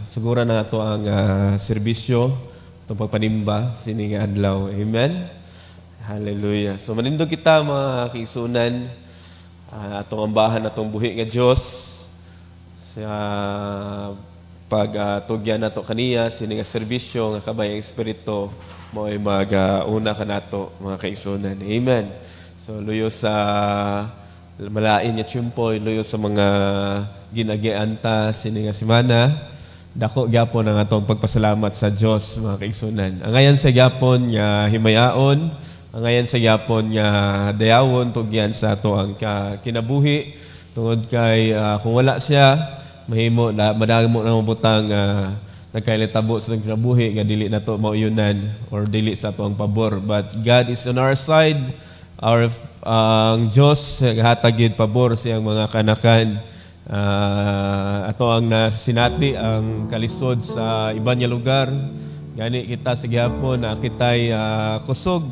Siguro na ito ang serbisyo, itong pagpanimba, sining adlaw. Amen? Hallelujah. So, manindog kita mga kaisunan, atong ambahan, atong buhi nga Diyos, sa pagtugyan nato kaniya, sining serbisyo, nga kabayang Espiritu, mo ay mag-una ka nato, mga kaisunan. Amen? So, luyo sa malain niya tiyempoy, luyo sa mga ginagianta sini nga semana, dako gyapon ang atong pagpasalamat sa Dios, mga kaigsunan. Ang ayan sa gyapon nga himayaon, ang ayan sa gyapon nga dayawon tugyan sa ato ang kinabuhi tungod kay kung wala siya mahimo madamo na butang nagkailitabo sa kinabuhi nga dili nato mauyunan or dili sa ato ang pabor. But God is on our side. Ang Diyos hatagid pabor siyang mga kanakan. Ato ang nasinati ang kalisod sa iba niya lugar. Gani kita sa gihapon na kitay kusog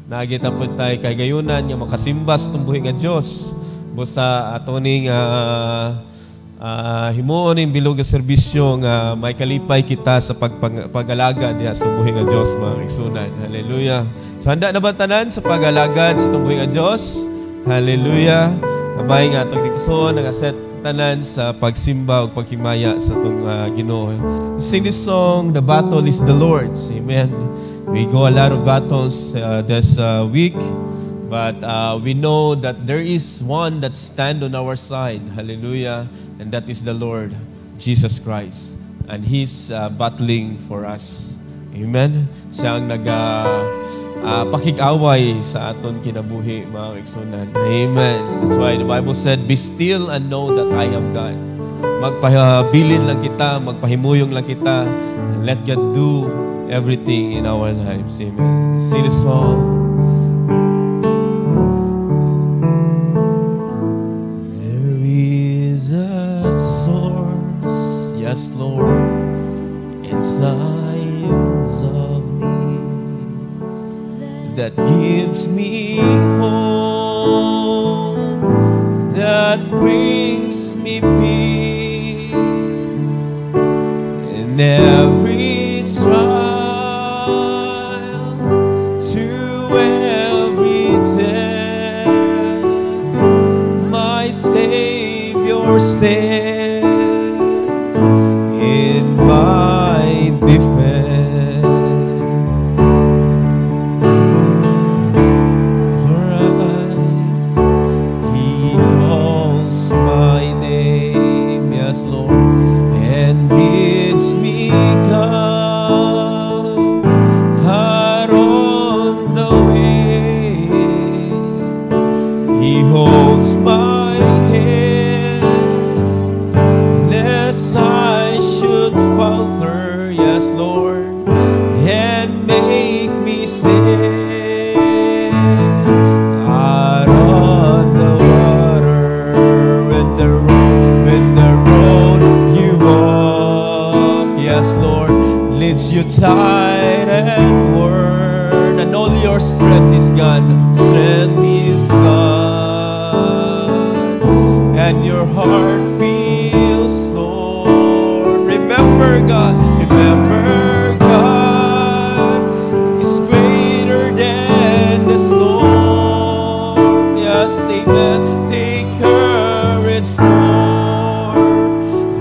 na kita po tayo kay gayunan nga makasimbas itong buhi nga Diyos. Busa ato ning himuon yung bilog nga serbisyo nga may kalipay kita sa pag-alaga diha sa buhi nga Diyos, mga kaigsunan. Hallelujah. So handa na ba tanan sa pag-alagad sa buhi nga Diyos? Hallelujah. Kabay nga itong dipuson, nag-aset tanan sa pagsimba o paghimaya sa itong Ginoo. Sing this song, The Battle is the Lord's. Amen. We go a lot of battles this week, but we know that there is one that stand on our side. Hallelujah. And that is the Lord, Jesus Christ. And He's battling for us. Amen. Siya ang pakig-away sa aton kinabuhi, mga kaigsunan. Amen. That's why the Bible said, "Be still and know that I am God." Magpahabilin lang kita, magpahimuyong lang kita, and let God do everything in our lives. Amen. Sing the song. There is a source, yes, Lord, inside of me, that gives me hope, that brings me peace in every trial, through every test. My Savior stands in my defense. You tired and worn, and all your strength is gone. Strength is gone, and your heart feels sore. Remember God, remember God is greater than the storm. Yes, amen. Take courage, for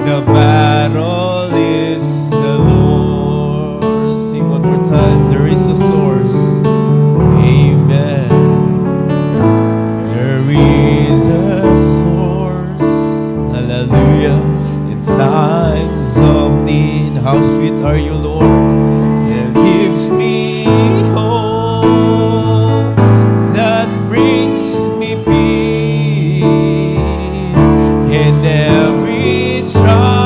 the battle is the Lord. There is a source. Amen. There is a source. Hallelujah. In times of need, how sweet are you, Lord? It gives me hope, that brings me peace in every trial.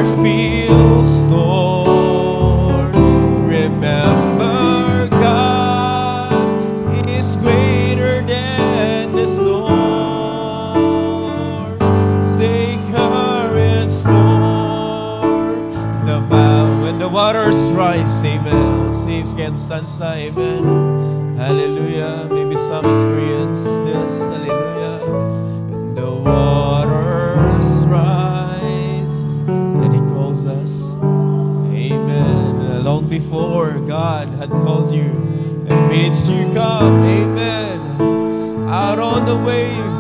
heart feels torn, remember God is greater than the storm. Say courage for the battle. When the waters rise, amen. Saints can stand side, amen. Hallelujah. Maybe some experience this, hallelujah. When the waters rise and He calls us, amen. Long before God had called you and bids you come, amen. Out on the wave,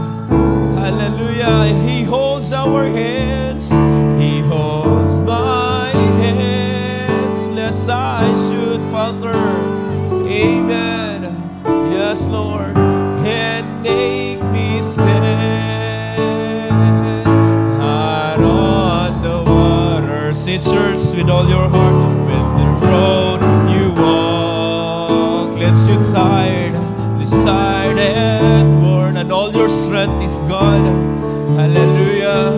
hallelujah. He holds our hands, He holds my hands, lest I should falter, amen. Yes, Lord, and make me stand out on the water. Say, church, with all your heart, when the road you walk lets you tired and worn, and all your strength is gone, hallelujah,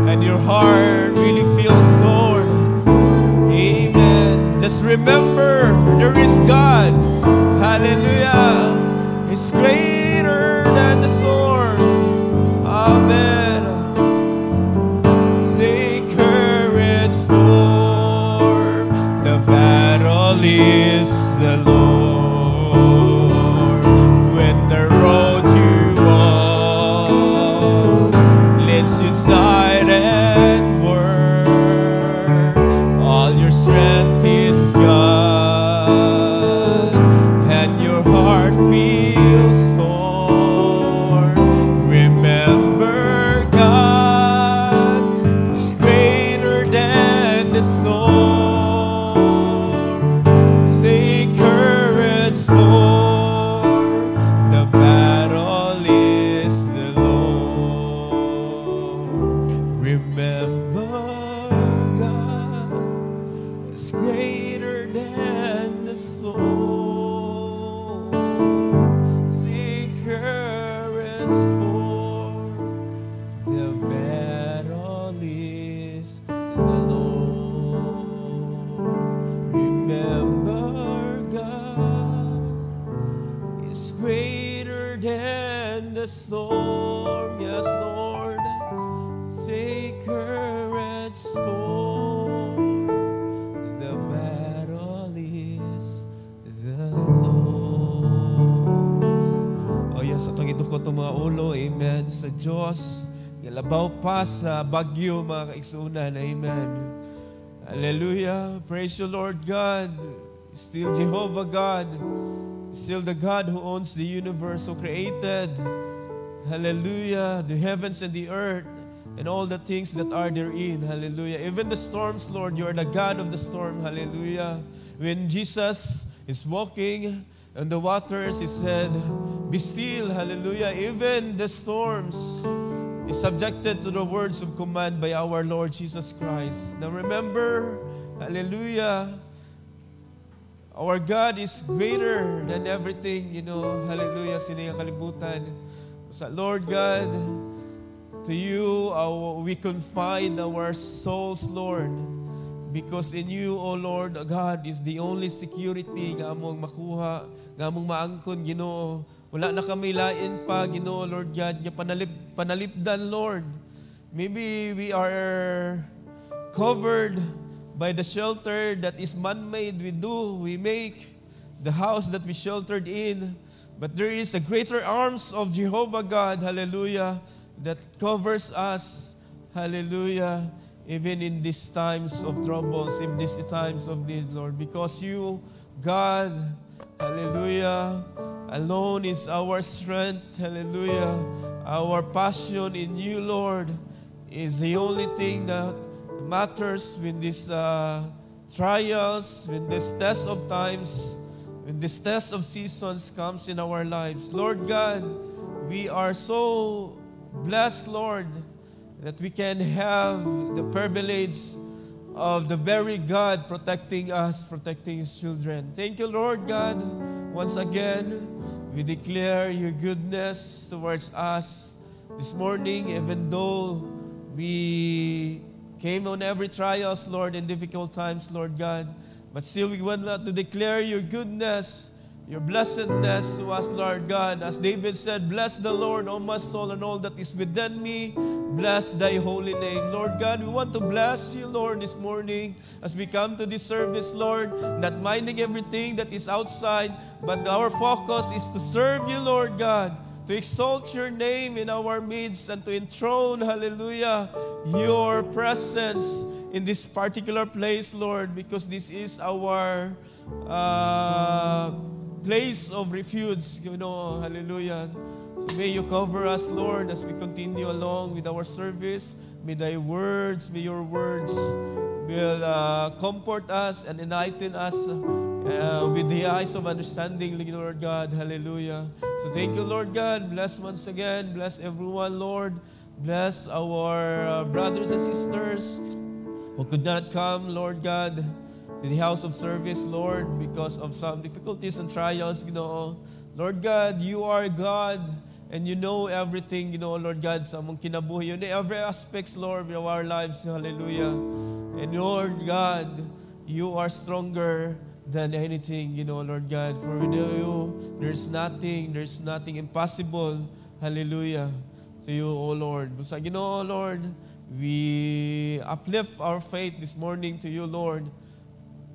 and your heart really feels torn, amen. Just remember, there is God, hallelujah. It's greater than the storm, amen. Say courage, for the battle is the Lord. When the road you walk lets you tired and worn, all your strength is gone, and your heart feels torn. Remember, God is greater than the storm. Say courage, for the battle is the Lord. Remember, God is greater than the storm. Say courage, for the battle is the Lord. Remember, God is greater than the storm. Yes, Lord. Say courage, for the battle is the Lord. Oh yes, atong idukot ang mga ulo, amen, sa Diyos. Labaw pa sa bagyo, mga kaigsunan, amen. Hallelujah. Praise you, Lord God. Still Jehovah God. Still the God who owns the universe, who created, hallelujah, the heavens and the earth and all the things that are therein, hallelujah. Even the storms, Lord, you are the God of the storm, hallelujah. When Jesus is walking on the waters, He said, be still, hallelujah. Even the storms is subjected to the words of command by our Lord Jesus Christ. Now remember, hallelujah, our God is greater than everything, you know, hallelujah, sinayang kalibutan. Sa Lord God, to you we confide our souls, Lord, because in you, O Lord God, is the only security nga among makuha, nga among maangkon, Ginoo. Wala na kami lain pa, Ginoo, Lord God, nga panalipdan, Lord. Maybe we are covered by the shelter that is man-made. We make the house that we sheltered in. But there is a greater arms of Jehovah God, hallelujah, that covers us, hallelujah, even in these times of troubles, in these times of need, Lord. Because you, God, hallelujah, alone is our strength, hallelujah. Our passion in you, Lord, is the only thing that matters when these trials, when this test of times, when this test of seasons comes in our lives. Lord God, we are so blessed, Lord, that we can have the privilege of the very God protecting us, protecting His children. Thank you, Lord God. Once again, we declare your goodness towards us this morning, even though we came on every trials, Lord, in difficult times, Lord God. But still we want to declare your goodness, your blessedness to us, Lord God. As David said, bless the Lord, O my soul, and all that is within me. Bless thy holy name. Lord God, we want to bless you, Lord, this morning as we come to this service, Lord, not minding everything that is outside, but our focus is to serve you, Lord God, to exalt your name in our midst and to enthrone, hallelujah, your presence in this particular place, Lord, because this is our place of refuge, hallelujah. So may you cover us, Lord, as we continue along with our service. May your words will comfort us and enlighten us with the eyes of understanding, Lord God. Hallelujah. So thank you, Lord God. Bless once again. Bless everyone, Lord. Bless our brothers and sisters who could not come, Lord God, to the house of service, Lord, because of some difficulties and trials, Lord God, you are God, and you know everything, Lord God, sa among kinabuhi. You know every aspects, Lord, of our lives. Hallelujah. And Lord God, you are stronger than anything, Lord God. For with you, there's nothing impossible. Hallelujah. To you, O Lord. Busa, Lord, we uplift our faith this morning to you, Lord,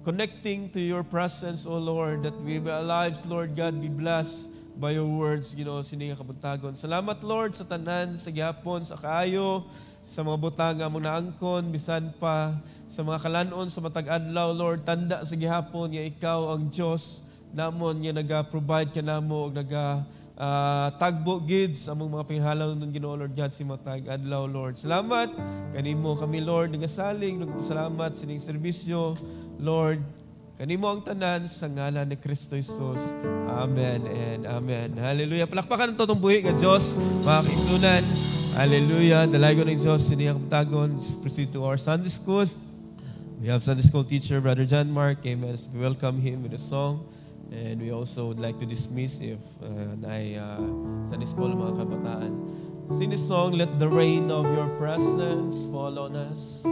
connecting to your presence, O Lord, that our lives, Lord God, be blessed by your words, sininga kabuntagon. Salamat, Lord, sa tanan, sa gihapon, sa kaayo, sa mga butanga mong naangkon, bisan pa sa mga kalanon, sa matag adlaw, Lord, tanda sa gihapon, nga ikaw ang Diyos namon, nga naga-provide ka namo, tagbo gid sa among mga pinghalaw ng Ginoo, Lord God, si matag adlaw, Lord. Salamat kanimo kami, Lord, nagasaling, nagpasalamat sa inyong serbisyo, Lord. Kanimo ang tanan sa ngalan ni Kristo Jesus. Amen and amen. Hallelujah. Palakpakan ito itong buhi nga Diyos, mga kaigsunan. Hallelujah. Dalago ng Diyos, siniyang kaptagon. Proceed to our Sunday school. We have Sunday school teacher, Brother John Mark. Amen. As we welcome him with a song. And we also would like to dismiss if Sunday school mga kabataan. Sing this song, let the rain of your presence fall on us.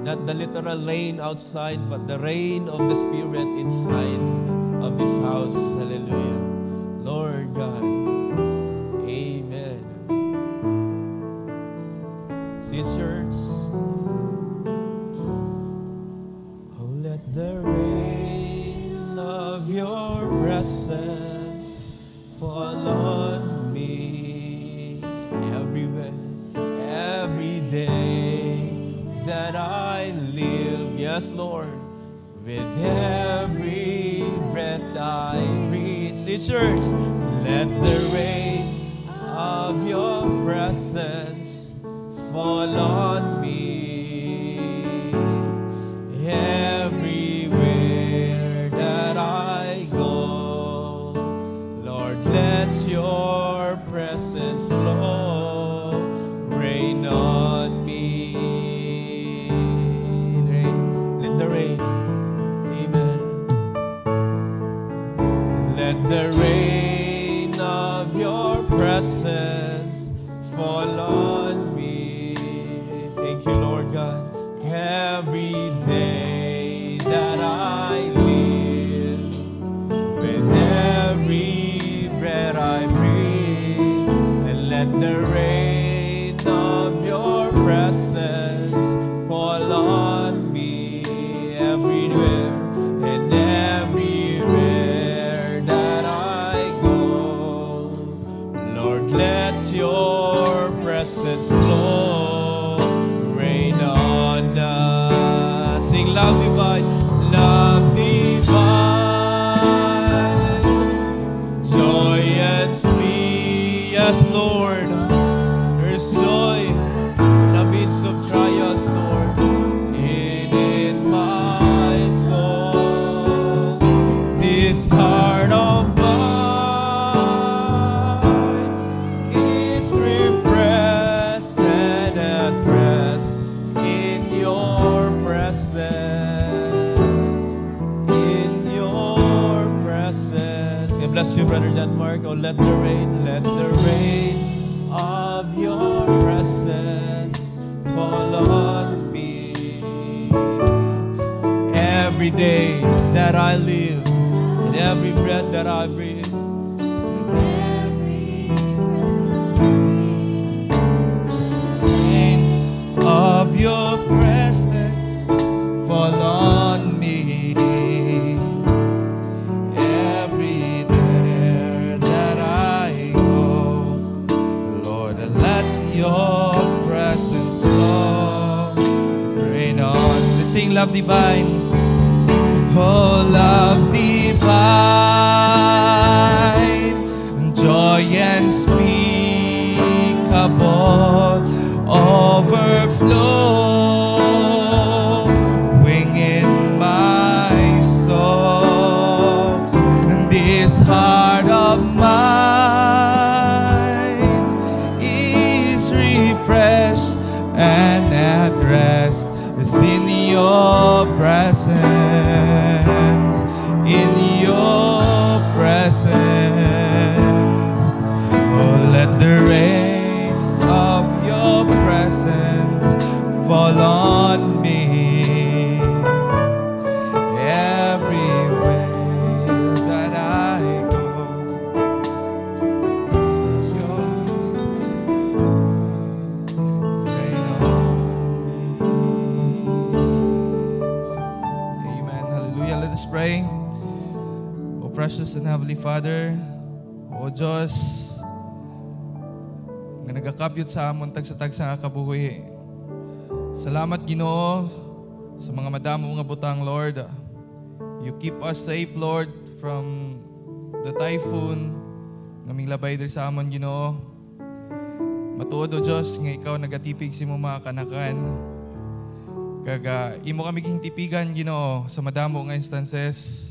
Not the literal rain outside, but the rain of the Spirit inside of this house. Hallelujah. Lord God. Amen. See, church. Oh, let the rain of your presence fall on me everywhere, every day that I live, yes, Lord, with every breath I breathe. See, church, let the rain of your presence fall on me everywhere that I go. Lord, let your presence flow, rain on me. The rain of your presence fall on me. Thank you, Lord God. Every day that I live, with every breath I breathe, and let the rain of your presence fall on me everywhere and everywhere. Your presence flow, rain on us. Sing love divine, joy and speed. Yes, Lord, there's joy in the midst of trials, Lord. In my soul, this heart of bless you, Brother John Mark. Oh, let the rain of your presence fall on me every day that I live, and every breath that I breathe. Of your presence fall on me everywhere that I go. Lord, let your presence flow, rain on. Let's sing Love Divine. Oh, love divine, joy unspeakable, overflow, winging my soul. And this heart of mine is refreshed and at rest. It's in your presence, in your presence. Oh, let the rain of your presence fall on me everywhere that I go. It's your rain on me. Amen. Hallelujah. Let us pray. O precious and Heavenly Father, O Diyos, nga nagakabyot sa amon tag sa kabuhi. Salamat Ginoo sa mga madamo nga butang, Lord. You keep us safe, Lord, from the typhoon nga minglabay diri sa amon, Ginoo. Matuod o Diyos nga ikaw nagatipig si mo mga kanakan. Kaga imo kami tipigan, Ginoo, sa madamo nga instances.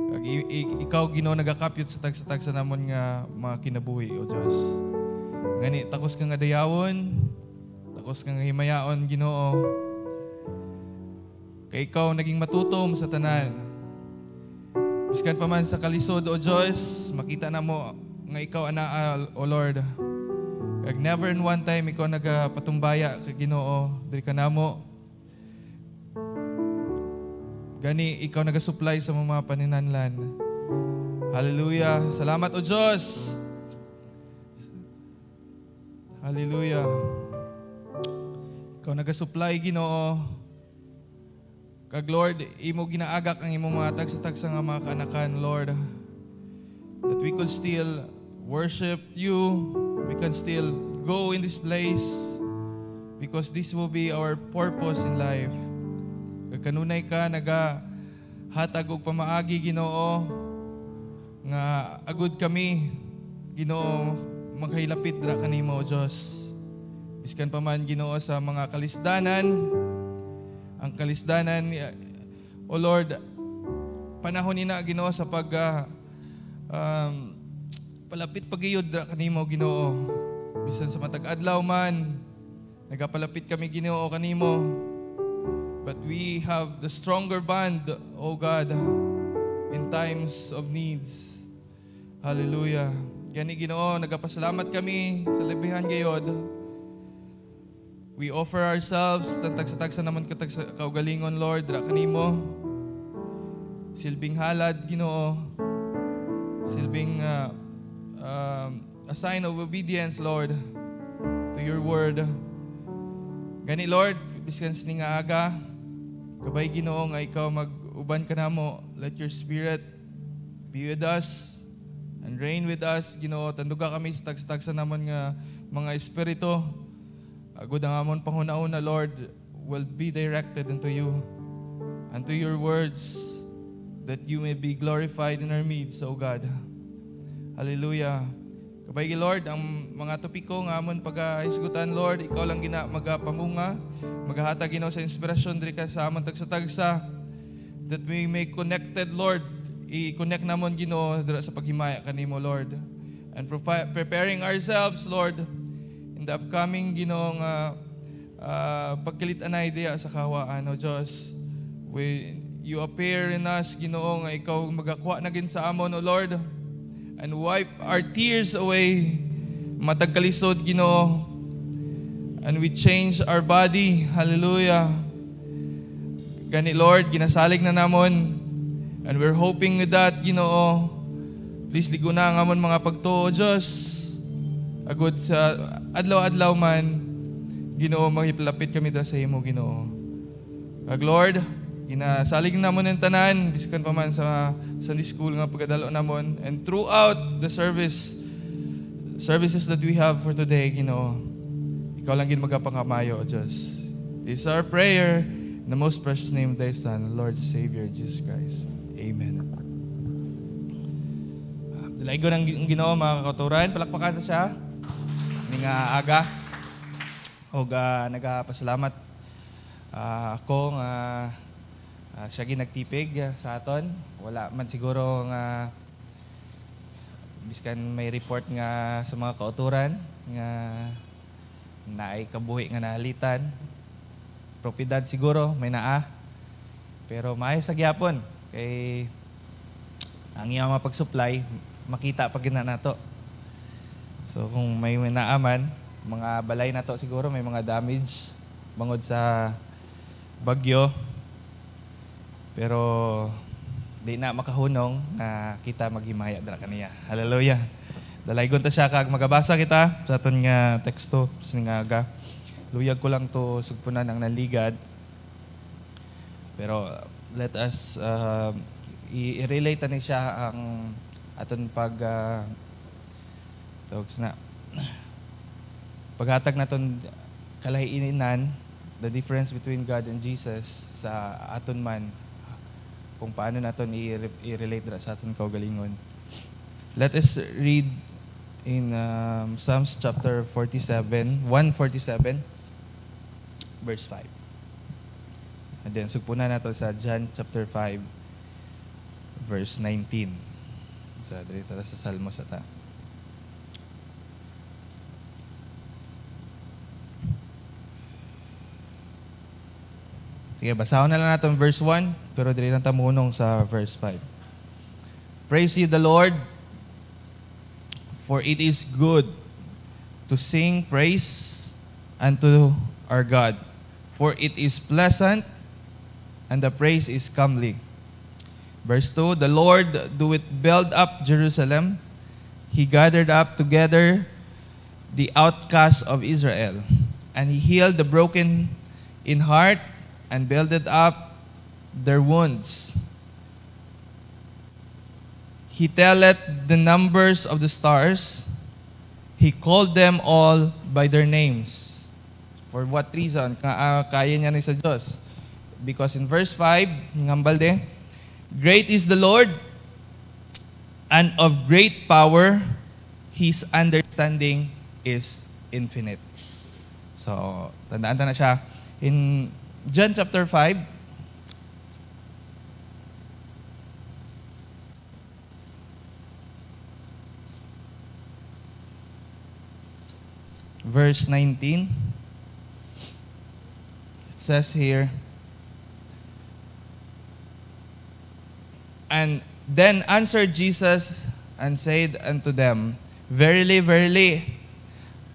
Kag ikaw Ginoo nagakabyot sa tag sa namon nga mga kinabuhi, o Diyos. Ngani, takos ka nga dayawon, takos ka nga himayaon, Ginoo. Kay ikaw naging matutom sa tanan. Biskan pa man sa kalisod, o Diyos, makita na mo nga ikaw anaa, o Lord. Kag never in one time ikaw nagapatumbaya kay Ginoo, diri ka namo. Gani, ikaw nagasupply sa mga paninanlan. Hallelujah. Salamat, o Diyos. Hallelujah. Ikaw nagasupply, Ginoo. Kag Lord, imo ginaagak ang imong mga tagsa nga mga kanakan, Lord. That we could still worship you. We can still go in this place because this will be our purpose in life. Kag kanunay ka nagahatag og pamaagi, Ginoo, nga agud kami, Ginoo, maghilapit dra kanimo, O Diyos. Biskan pa man, Ginoo, sa mga kalisdanan, ang kalisdanan, O Lord, panahon nina, Ginoo, sa palapit pagiyod dra kanimo, Ginoo. Bisan sa matag adlaw man, nagapalapit kami, Ginoo, kanimo. But we have the stronger bond, O God, in times of needs. Hallelujah. Gani, Ginoo, nagapasalamat kami sa lebihan gayod. We offer ourselves, tagsa naman katag sa kaugalingon, Lord, dra kanimo. Silbing halad, Ginoo. Silbing a sign of obedience, Lord, to your word. Gani, Lord, biskan sining nga aga, kabay, Ginoo, nga ikaw mag-uban ka namo. Let your spirit be with us and reign with us, Ginoo. Tanduga kami sa tagsa namon nga mga espiritu. Agud ang amon panghuna-una, Lord, will be directed unto you, unto your words, that you may be glorified in our midst, O God. Hallelujah. Kabay, Lord, ang mga topiko nga amon pag-aisgutan, Lord, ikaw lang magapamunga, maghahatag, Ginoo, sa inspirasyon diri ka sa amon tagsa-tagsa, that we may connected, Lord, i-connect namon, Ginoo, dira sa paghimaya kanimo, Lord, and preparing ourselves, Lord, in the upcoming, Ginoo, nga pagkilit-anay diya sa kahawaan, O Diyos. When you appear in us, Ginoo, nga ikaw magakuha na gin sa amon, O Lord, and wipe our tears away, matagkalisod, Ginoo, and we change our body. Hallelujah. Gani Lord, ginasalig na namon. And we're hoping with that, Ginoo. Please ligo na ang amon mga pagtuo, Diyos. Agud sa adlaw-adlaw man, Ginoo, mahiplapit kami dra sa imo, Ginoo. Lord, ginasalig namon ng tanan, biskan pa man sa Sunday school nga pagdalo namon. And throughout the services that we have for today, Ginoo, ikaw lang gin magapangamayo, Diyos. This is our prayer in the most precious name of thy Son, Lord and Savior, Jesus Christ. Amen. Dalay ko ng Ginoo, mga kakauturan. Palakpakan na siya. Sining aga. O nagapasalamat ako nga siya ginagtipig sa aton. Wala man siguro nga biskan may report nga sa mga kauturan nga naay kabuhi nga nahalitan. Propiedad siguro may naa. Pero maayos sa gyapon kay ang iyang mapag-supply makita pag gina nato. So kung may naaman, mga balay nato siguro may mga damage bangod sa bagyo. Pero di na makahunong na kita maghimaya dra kaniya. Hallelujah. Dalaygon ta siya kag magabasa kita sa aton nga teksto singaga. Luyag ko lang to sugpunan ang naligad. Pero let us i-relate ni siya ang aton paghatag naton kalahiinan, the difference between God and Jesus sa aton man, kung paano naton i-relate sa aton kaugalingon. Let us read in Psalms chapter 147, verse 5. And then, sugpunan nato sa John chapter 5, verse 19. Sa dito sa Salmo sa ta. Sige, basahon na lang natin verse 1, pero dili lang tamunong sa verse 5. Praise ye the Lord, for it is good to sing praise unto our God. For it is pleasant, and the praise is comely. Verse 2, the Lord doeth build up Jerusalem. He gathered up together the outcasts of Israel. And he healed the broken in heart and builded up their wounds. He telleth the numbers of the stars. He called them all by their names. For what reason? Kaya niya ni sa Diyos. Because in verse 5, ngambalde, great is the Lord, and of great power, His understanding is infinite. So, tandaan na siya. In John chapter 5, verse 19, it says here, and then answered Jesus and said unto them, verily, verily,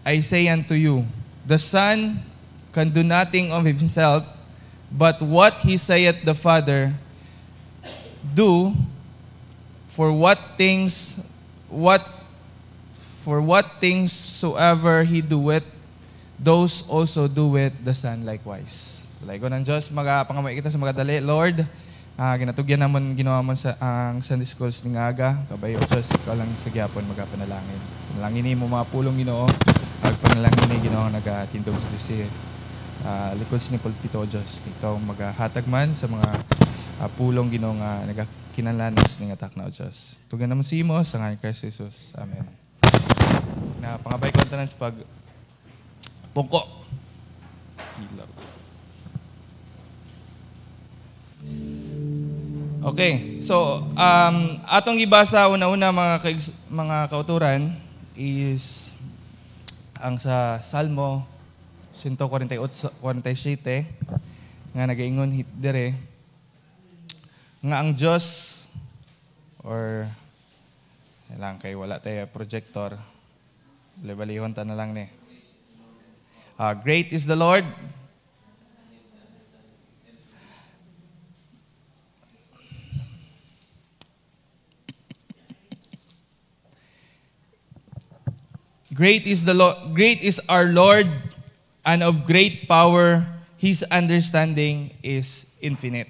I say unto you, the Son can do nothing of himself, but what he saith the Father do, for what things soever he doeth, those also doeth the Son likewise. Like ng Diyos, magapangamay kita sa mga dali, Lord. Ginatugyan naman ginawa mo sa ang Sunday schools ni Aga. Kabayo, Diyos, ikaw lang sa gyapon magapanalangin. Panalangin mo mga pulong Ginoo. Ag panalangin ni Ginoo nagatindog sa disi. Likod ni pulpito, Diyos. Ikaw maghatag man sa mga pulong Ginoo nga nagakinalanas ning atak na, Diyos. Tugan naman si mo sa ngalan ni Kristo Jesus. Amen. Na pangabay ko tanan sa pag pungko. Silaw. Okay, so atong gibasa una-una mga kauturan is ang sa Salmo 148:47 nga nagaingon dire nga ang Dios or lang kay wala tayo projector, lebalihon ta na lang ni. Great is the Lord Great is our Lord, and of great power, His understanding is infinite.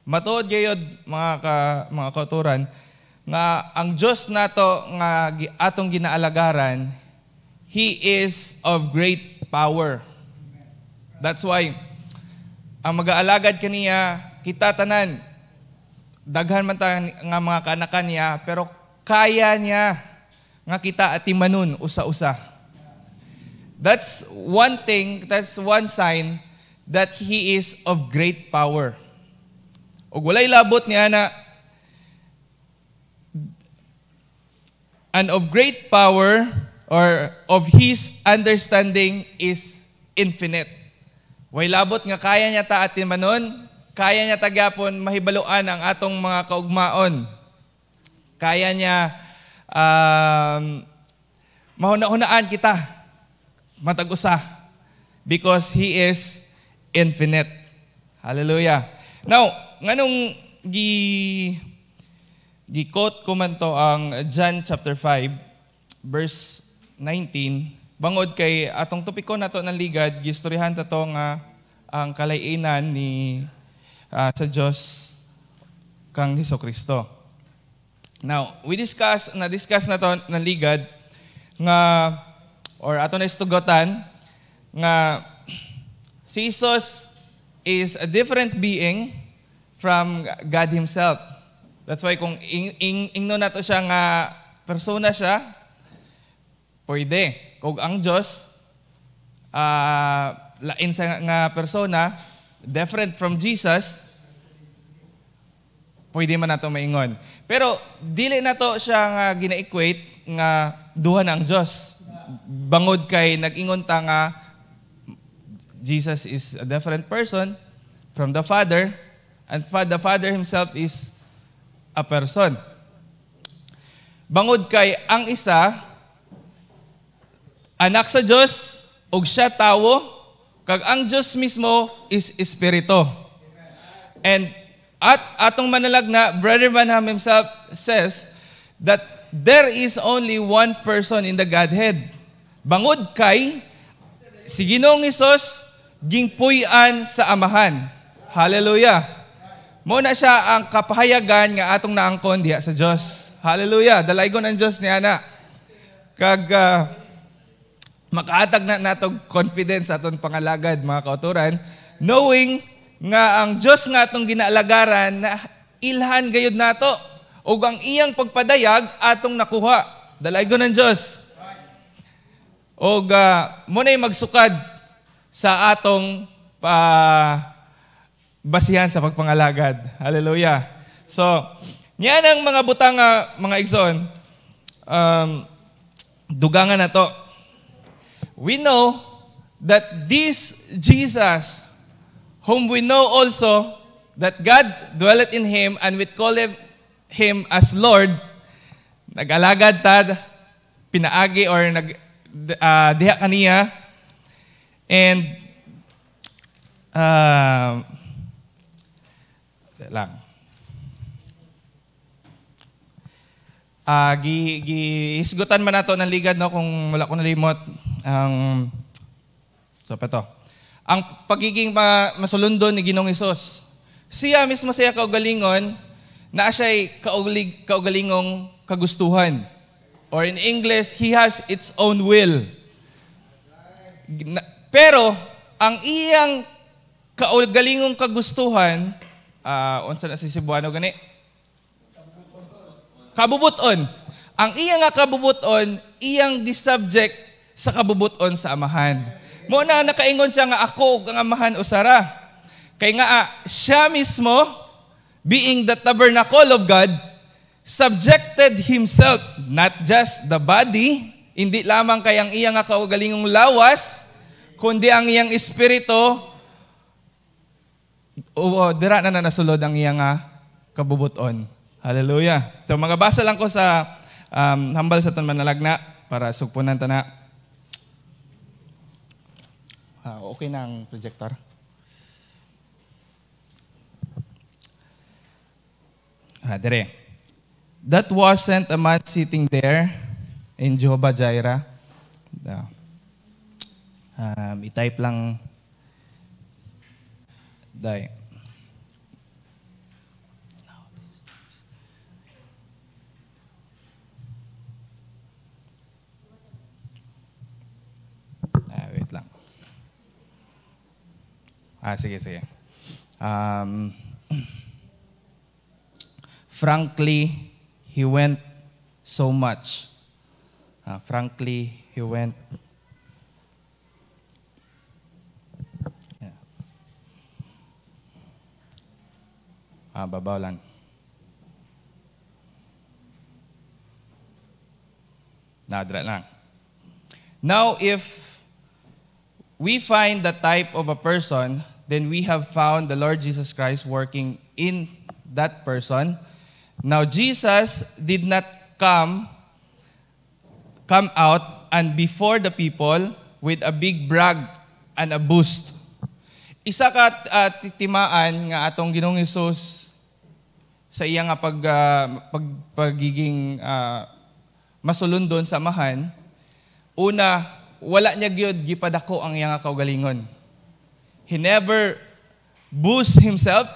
Matuod gayod mga kauturan nga ang Diyos nato nga atong ginaalagaran, He is of great power. That's why ang mag-aalagad kaniya, kita tanan, daghan man ta nga mga kanakan niya, pero kaya niya nga kita atimanon usa-usa. That's one thing, that's one sign that He is of great power. Ug walay labot niya na, and of great power, or of His understanding is infinite. Way labot nga kaya niya ta atimanon, kaya niya tagapon mahibaluan ang atong mga kaugmaon. Kaya niya mahuna-hunaan kita matag-usa because He is infinite. Hallelujah. Now, nganong gi-quote ko man to ang John chapter 5 verse 19, bangod kay atong topiko nato ng ligad, gistoryahan ta to nga ang kalay-inan ni sa Dios kang Hesukristo. Now, na-discuss na to ng ligad nga or ato na istugotan nga si Jesus is a different being from God Himself. That's why kung ingno nato siya nga persona siya, pwede. Kung ang Diyos, lain sa nga persona, different from Jesus, pwede man nato maingon. Pero, dili nato siya nga gina-equate nga duha na ang Diyos. Bangod kay nag-ingon ta nga Jesus is a different person from the Father, and the Father Himself is a person. Bangod kay ang isa, anak sa Diyos, ug siya tawo, kag ang Diyos mismo is Espiritu. And atong manalagna, Brother Branham himself says that there is only one person in the Godhead. Bangod kay, si Ginoong Hesus, gingpuy-an sa Amahan. Hallelujah. Muna siya ang kapahayagan nga atong naangkon diha sa Diyos. Hallelujah. Dalaygon ang Diyos ni ana. Kag makaatag na natog confidence aton pangalagad, mga kauturan, knowing nga ang Diyos nga atong ginaalagaran na ilhan gayud nato ug ang iyang pagpadayag atong nakuha. Dalaygon ng Diyos. Ug muna'y magsukad sa atong basihan sa pagpangalagad. Hallelujah. So, niyan ang mga butang mga igsoon, dugangan na to. We know that this Jesus, whom we know also that God dwelleth in Him and we call Him as Lord, nag-alagad tad, pinaagi or diha kaniya, and gihisgutan man nato ng ligad, no, kung wala ko nalimot ang ang pagiging masulundon ni Ginoong Hesus. Siya mismo siya kaugalingon na siya'y kaugalingong kagustuhan. Or in English, He has its own will. Pero ang iyang kaugalingong kagustuhan, unsa na si Cebuano gani? Kabubuton. Ang iyang kabubuton, iyang disubject sa kabubuton sa Amahan. Muna nakaingon siya nga ako ang Amahan usara. Kay nga siya mismo, being the tabernacle of God, subjected Himself, not just the body, hindi lamang kay ang iyang kaugalingong lawas, kundi ang iyang espiritu, dira na nasulod ang iyang kabubuton. Hallelujah. So mga basa lang ko sa hambal sa ton manalagna para sugpunan ta na. Okay na ang projector. Dire. That wasn't a man sitting there in Jehovah Jireh. I-type lang. Day. Wait lang. Sige. Frankly, he went so much. Frankly, he went. Babaw lang. Nadra lang. Now, if we find the type of a person, then we have found the Lord Jesus Christ working in that person. Now, Jesus did not come out and before the people with a big brag and a boost. Isa ka titimaan nga atong Ginoong Hesus sa iya nga pagiging masulundon sa amahan. Una, wala niya gyud gipadako ang iya nga kaugalingon. He never boast himself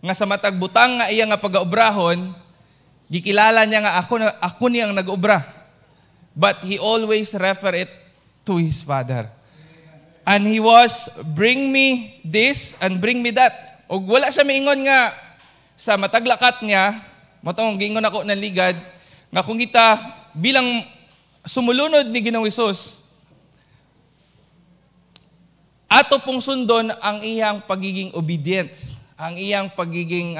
nga sa matag butang nga iya nga pagaobrahon, gikilala niya nga ako niyang nag-obra. But he always refer it to his Father. And he was, bring me this and bring me that. O wala siya maingon nga sa mataglakat niya, matong giingon ako ng ligad, nga kung kita bilang sumulunod ni Ginoong Hesus, ato pong sundon ang iyang pagiging obedience, ang iyang pagiging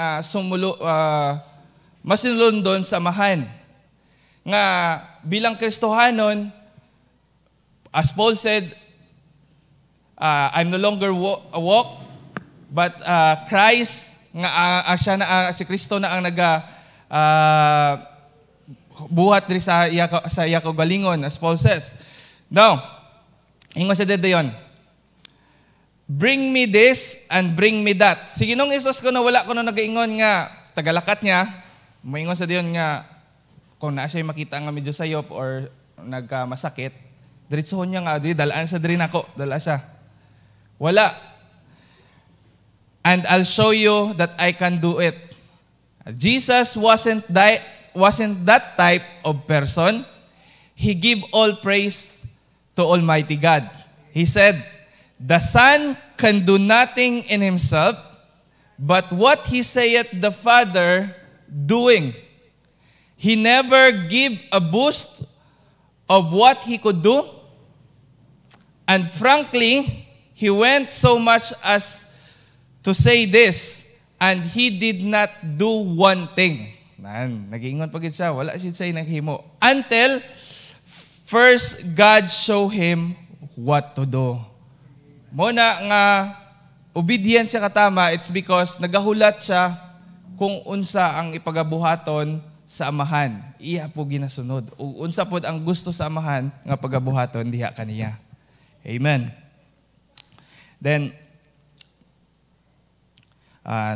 masinulundon sa amahan. Nga bilang Kristohanon, as Paul said, I'm no longer walk, but Christ, nga si Kristo na ang buhat diri sa iya kaugalingon, as Paul says. Now, ingon sa dedayon, bring me this and bring me that. Sige nung Hesus ko na wala ko na nagaingon nga tagalakat niya, maingon sa diyon nga kung naa siya makita nga medyo sayop or nagmasakit, diretsohon niya nga dalaan sa diri nako, dala siya. Wala. And I'll show you that I can do it. Jesus wasn't that type of person. He gave all praise to Almighty God. He said, the Son can do nothing in himself, but what he saith the Father doing. He never gave a boost of what he could do. And frankly, he went so much as to say this, and he did not do one thing. Nag-iingon pagit siya, wala siya say naghimo. Until first God show him what to do. Muna nga obedience siya katama, it's because nagahulat siya kung unsa ang ipagabuhaton sa amahan. Iya po ginasunod. O unsa pod ang gusto sa amahan nga pagabuhaton diha kaniya. Amen. Then,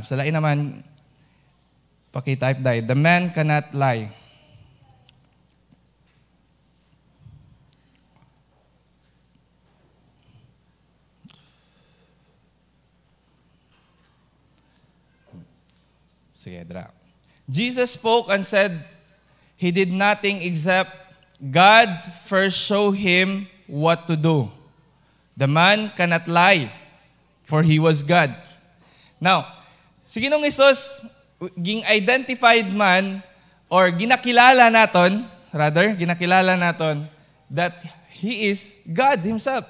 sa lain naman, paki-type dahil, the man cannot lie. Sige, dra. Jesus spoke and said, he did nothing except God first show him what to do. The man cannot lie, for he was God. Now, si Ginoong Hesus, ging-identified man, or ginakilala naton that he is God himself.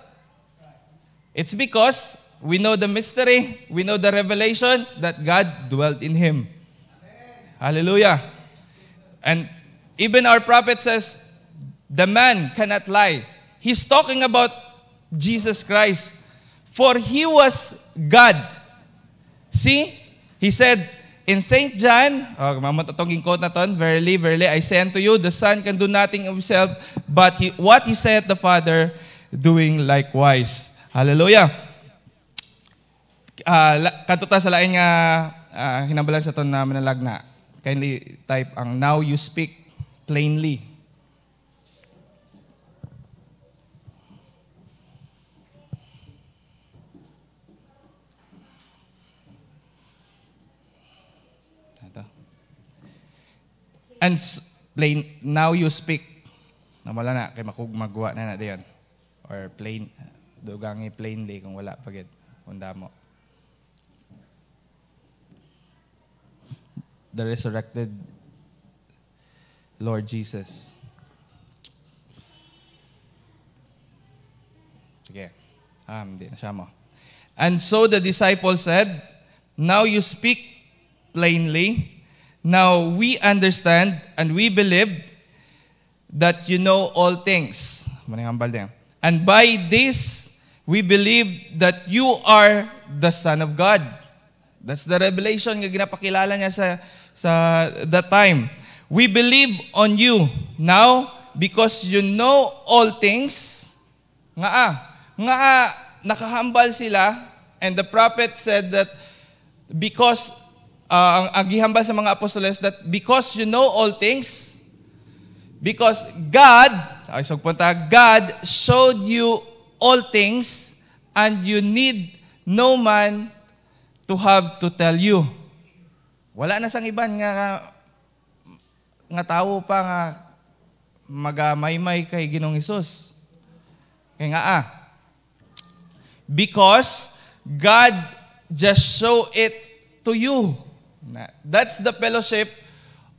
It's because we know the mystery, we know the revelation that God dwelt in him. Hallelujah. And even our prophet says, the man cannot lie. He's talking about Jesus Christ. For he was God. See? He said in St. John, mamatotong quote na ton, verily, verily, I say unto you, the Son can do nothing of himself, but what he said the Father, doing likewise. Hallelujah. Kanto ta sa lain nga hinabalan sa ton na manalagna. Kindly type ang now you speak plainly. And plain, now you speak. Namala na, kay magwa na diyan. Or plain, dugangi plainly kung wala pagid. Kunda mo. The resurrected Lord Jesus. Sige. Hindi na siya mo. And so the disciples said, now you speak plainly. Now we understand and we believe that you know all things. And by this, we believe that you are the Son of God. That's the revelation nga ginapakilala niya sa that time. We believe on you now because you know all things. Nakahambal sila, and the prophet said that because ang gihambal sa mga apostoles that because you know all things, because God showed you all things, and you need no man to have to tell you. Wala na sang iban nga tao pa nga magamaymay kay Ginoong Hesus. Kaya nga because God just show it to you. That's the fellowship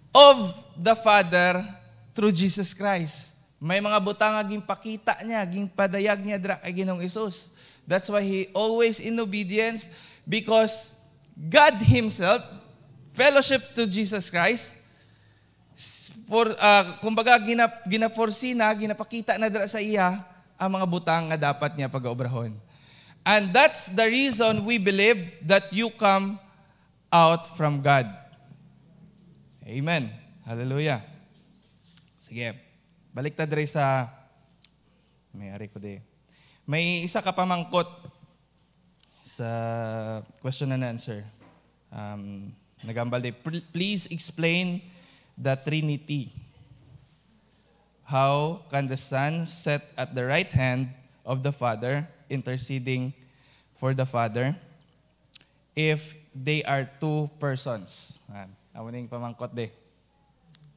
of the Father through Jesus Christ. May mga butang nga ginpakita niya, ginpadayag niya dira kay Ginoong Hesus. That's why He always in obedience, because God Himself fellowship to Jesus Christ for kumbaga ginaforesee ginapakita na dira sa iya ang mga butang nga dapat niya pag-obrahon. And that's the reason we believe that you come out from God. Amen. Hallelujah. Sige. Balik ta diri sa may isa ka pamangkot sa question and answer. Nagambal day. Please explain the Trinity. How can the Son sit at the right hand of the Father, interceding for the Father, if they are two persons? Amo ning pamangkot de.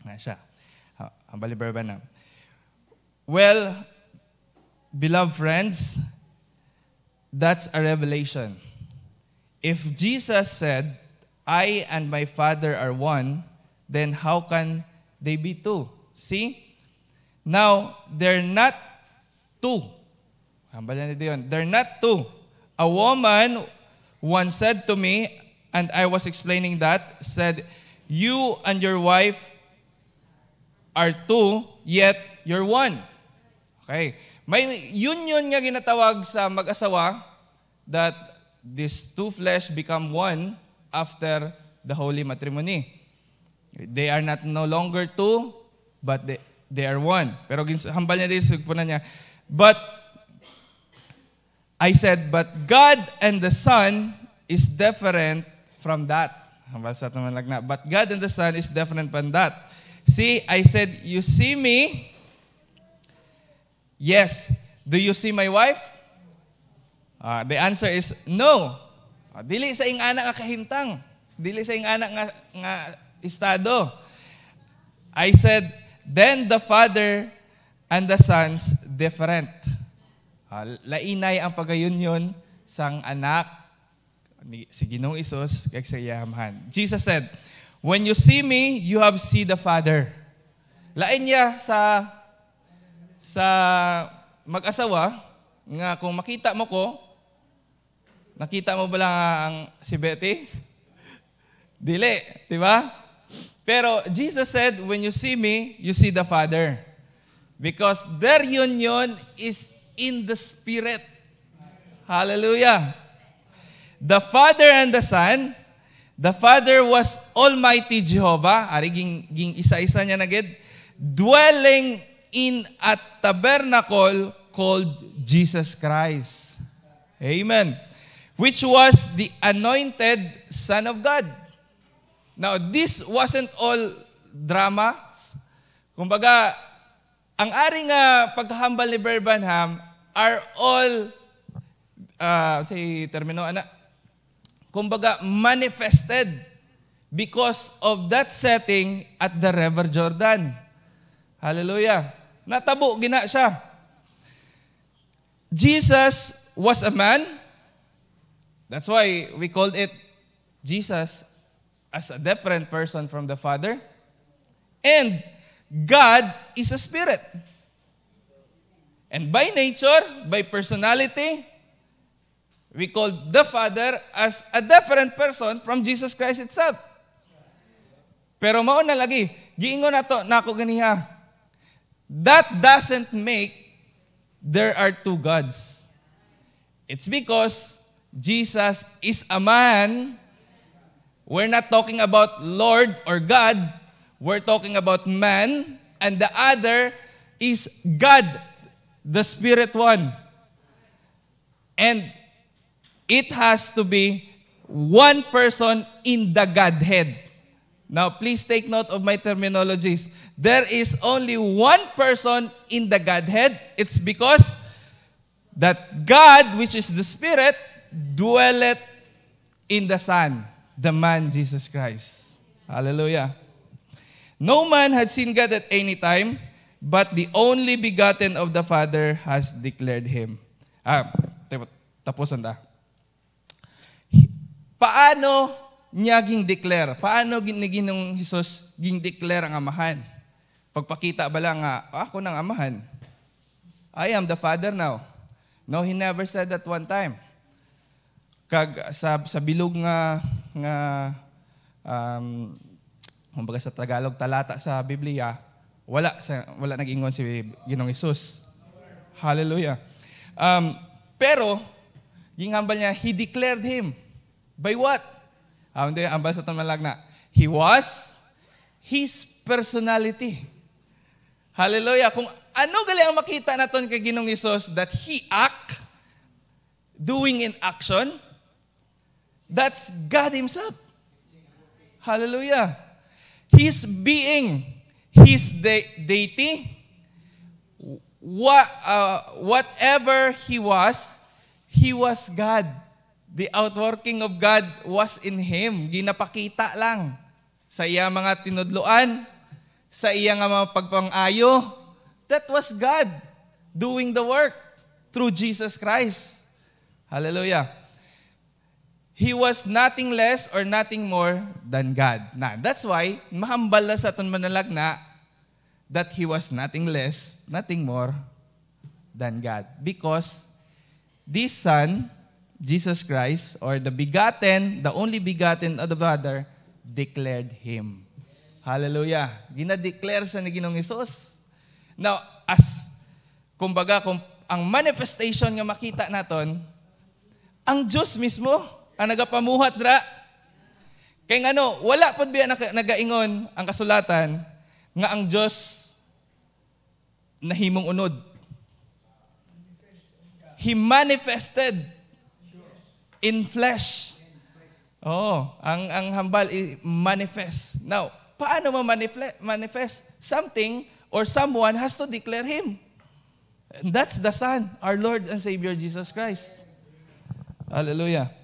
Na siya. Ang baliberba na. Well, beloved friends, that's a revelation. If Jesus said, I and my Father are one, then how can they be two? See? Now, they're not two. They're not two. A woman once said to me, and I was explaining that, said, you and your wife are two, yet you're one. Okay. May union nga ginatawag sa mag-asawa that these two flesh become one after the holy matrimony. They are not no longer two, but they are one. Pero hambal niya din, sugpunan niya. But I said, but God and the Son is different from that. Hambal sa naman lagna. But God and the Son is different from that. See, I said, you see me? Yes. Do you see my wife? The answer is no. Dili sa ing anak nga kahimtang. Dili sa ing anak nga estado. I said, then the Father and the Son's different. Lainay ang pagayunyon sang anak ni si Ginoong Hesus kay sa iyamhan. Jesus said, when you see me, you have seen the Father. Lain niya sa mag-asawa nga kung makita mo ko, nakita mo ba lang ang si Betty? Dili, di ba? Pero Jesus said, when you see me, you see the Father. Because their union is in the Spirit. Hallelujah. The Father and the Son, the Father was Almighty Jehovah, ari ging isa-isa niya nagid, dwelling in a tabernacle called Jesus Christ. Amen. Which was the anointed Son of God. Now, this wasn't all drama. Kumbaga, ang ari nga paghahambal ni Brother Branham are all, say termino, kumbaga, manifested because of that setting at the River Jordan. Hallelujah. Natabo gina siya. Jesus was a man. That's why we called it Jesus as a different person from the Father. And God is a spirit. And by nature, by personality, we call the Father as a different person from Jesus Christ itself. Pero mao na lagi, giingon nato nako ganiha. That doesn't make there are two gods. It's because Jesus is a man. We're not talking about Lord or God. We're talking about man. And the other is God, the Spirit one. And it has to be one person in the Godhead. Now, please take note of my terminologies. There is only one person in the Godhead. It's because that God, which is the Spirit, dwelleth in the Son, the man Jesus Christ. Hallelujah. No man had seen God at any time, but the only begotten of the Father has declared Him. Tapusan ta. Paano niya ging declare? Paano ginong Jesus ging declare ang Amahan? Pagpakita ba lang nga, ako ng Amahan. I am the Father now. No, He never said that one time. Kag sa bilog nga kumbaga sa Tagalog talata sa Biblia, wala nag-ingon si Ginoong Hesus. Hallelujah. Pero yung hambal niya, He declared Him. By what? Hindi hambal sa tamalag na. He was His personality. Hallelujah. Kung ano gali ang makita naton kay Ginoong Hesus that He act, doing in action, that's God Himself. Hallelujah. His being, His deity, whatever He was God. The outworking of God was in Him. Ginapakita lang sa iya mga tinudloan, sa iya nga mga pagpang-ayo. That was God doing the work through Jesus Christ. Hallelujah. He was nothing less or nothing more than God. That's why, mahambal na sa aton manalagna that He was nothing less, nothing more than God. Because this Son, Jesus Christ, or the begotten, the only begotten of the Father, declared Him. Hallelujah. Ginadeclare siya ni Ginoong Hesus. Now, kumbaga, ang manifestation nga makita naton, ang Diyos mismo, ang nagapamuhat dra. Kaya nga wala po biya nagaingon ang kasulatan nga ang Diyos nahimong unod. He manifested in flesh. Ang hambal manifest. Now, paano manifest? Something or someone has to declare Him. And that's the Son, our Lord and Savior Jesus Christ. Hallelujah.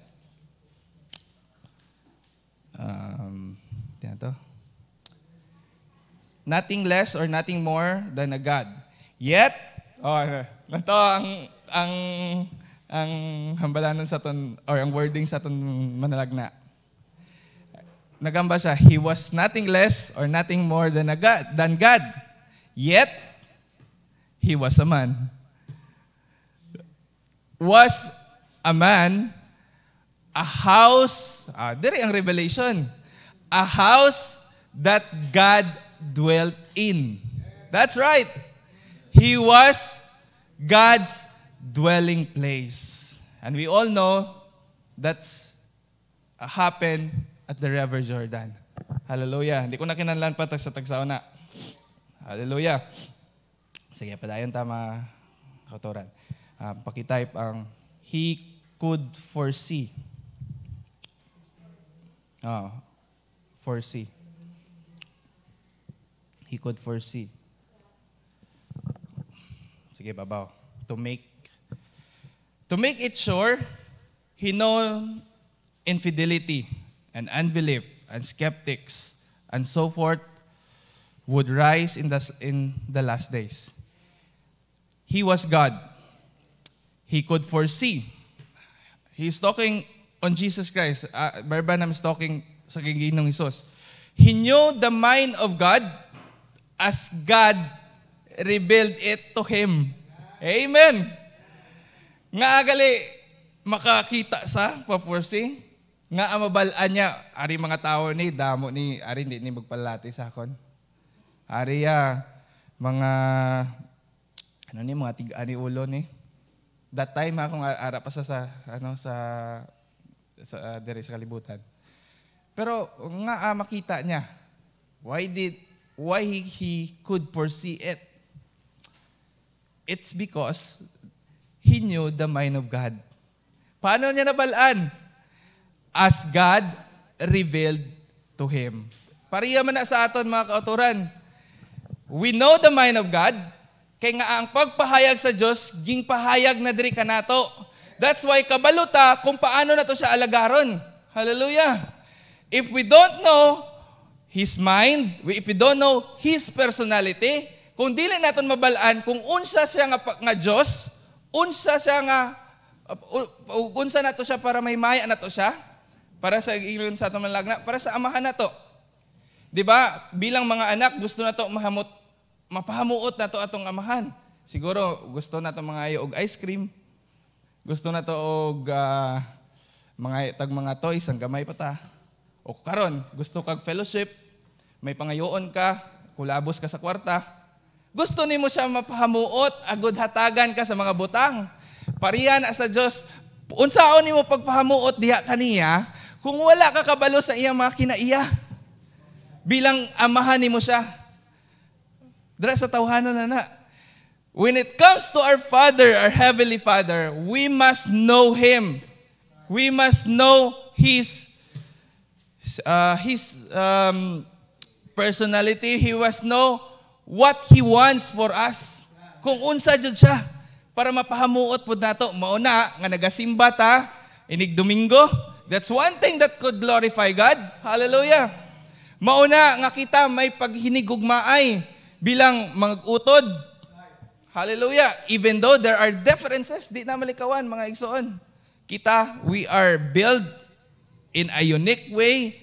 Nothing less or nothing more than a God. Yet, ito ang hambalanan sa ton or ang wording sa ton manalagna. Nagamba siya, He was nothing less or nothing more than God. Yet, He was a man. Was a man, a house, diri ang revelation, a house that God dwelt in. That's right. He was God's dwelling place. And we all know that's happened at the River Jordan. Hallelujah. Hindi ko na kinanlan pa sa tagsauna. Hallelujah. Sige, padayon tama kauturan. Pakitype ang He could foresee. Foresee. He could foresee. Sige, babaw. To make it sure, He known infidelity and unbelief and skeptics and so forth would rise in the last days. He was God. He could foresee. He's talking on Jesus Christ. Barbanam is talking sa Ginoong Hesus. He knew the mind of God as God revealed it to him. Amen. Nga agali makakita sa paporsi. Nga amabalaan niya. Ari mga tao ni, damo ni, ari hindi ni magpalati sa akon. Ari mga, ano ni, mga tig-ani ulo ni. That time akong ara pa sa diri sa kalibutan. Pero nga makita niya why he could foresee it. It's because he knew the mind of God. Paano niya nabalaan? As God revealed to him. Pariya man na sa aton mga kauturan. We know the mind of God. Kaya nga ang pagpahayag sa Diyos, ging pahayag na diri kanato. That's why kabaluta kung paano na to siya alagaron. Hallelujah. If we don't know His mind, if we don't know His personality, kung dili naton mabalaan kung unsa siya nga Diyos, unsa siya nga unsa nato siya para may maya nato siya, para sa ilon sa aton malagna, para sa amahan nato. 'Di ba? Bilang mga anak gusto nato mapahamuot nato atong amahan. Siguro gusto nato mga og ice cream. Gusto nato og mga toys ang gamay pa ta. O karon, gusto kag fellowship, may pangayoon ka, kulabos ka sa kwarta. Gusto nimo siya mapahamuot, agud hatagan ka sa mga butang. Pariya na sa Dios, unsaon nimo pagpahamuot diha kaniya kung wala ka kabalo sa iyang mga kinaiya? Bilang amahan nimo siya. Dira sa tawhanan na. When it comes to our Father, our Heavenly Father, we must know Him. We must know His personality. He must know what He wants for us. Kung unsa jud siya para mapahamuot pud nato. Mauna nga nagasimba ta inig Domingo. That's one thing that could glorify God. Hallelujah. Mauna nga kita may paghinigugmaay bilang mga utod. Hallelujah. Even though there are differences, di na malikawan mga igsoon. Kita, we are built in a unique way.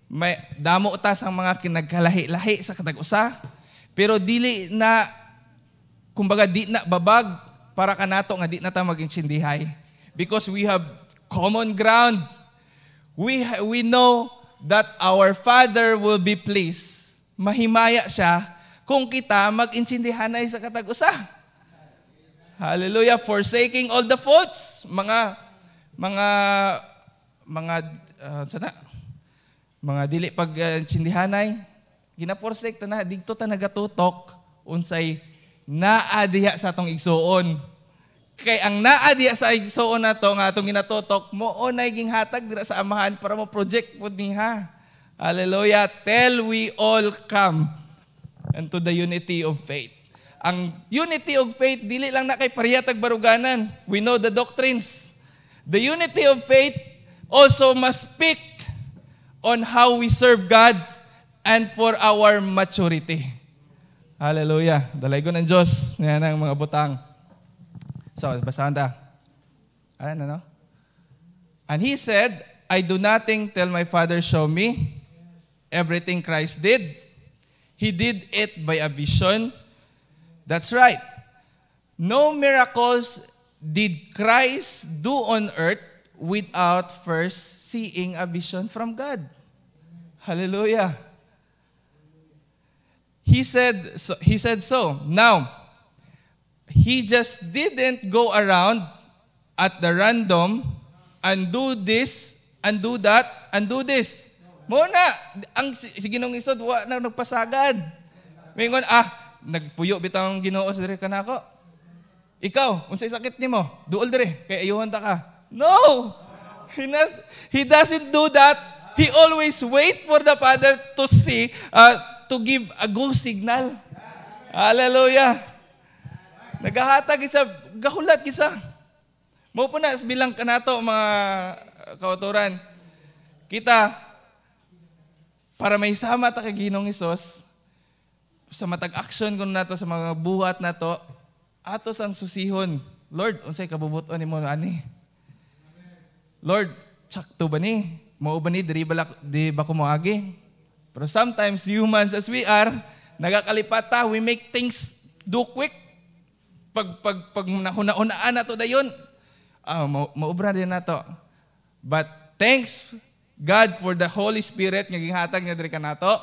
May damo ta sang mga kinagkalahi-lahi sa katag-usa. Pero dili na, kumbaga di na babag para kanato nga di na ta mag-insindihay. Because we have common ground. We know that our Father will be pleased. Mahimaya siya kung kita mag-insindihanay sa katag-usa. Hallelujah. Forsaking all the faults. Mga dili pag sindihanay, gina-forsake ta na, dito ta nagatutok, unsay naa diha sa atong igsuon. Kay ang naa diha sa igsuon nato nga atong ginatutok, mo nay ging hatag dira sa amahan para mo project pud niha. Hallelujah. Till we all come into the unity of faith. Ang unity of faith, dili lang na kay pariyatag baruganan. We know the doctrines. The unity of faith also must speak on how we serve God and for our maturity. Hallelujah. Dalay ko ng Diyos. Yan ang mga butang. So, basahan ta. Ano, no? And He said, I do nothing till my Father show me. Everything Christ did, He did it by a vision. That's right. No miracles did Christ do on earth without first seeing a vision from God. Hallelujah. He said so. Now, He just didn't go around at the random and do this, and do that, and do this. Muna, ang Ginoong Isod, wa na nagpasagad. Mingon, nagpuyo bitang Ginoo sa dire kanako. Ikaw, unsay sakit nimo? Duol dire kay ayuhon ta ka. No. He doesn't do that. He always wait for the Father to see, to give a go signal. Hallelujah. Nagahatag isa, gahulat isa. Mo po na bilang kanato mga kauturan. Kita para may sama ta kay Ginoong Hesus sa matag action kun nato sa mga buhat nato atos ang susihon. Lord, unsay kabubuton nimo ani? Lord, sakto ba ni? Mao ba ni di ba ko moagi? Pero sometimes humans as we are, nagakalipat ta, we make things do quick. Pag nahuna-unaan na to dayon, maubra din na to. But thanks God for the Holy Spirit nga ginhatag niya diri kanato.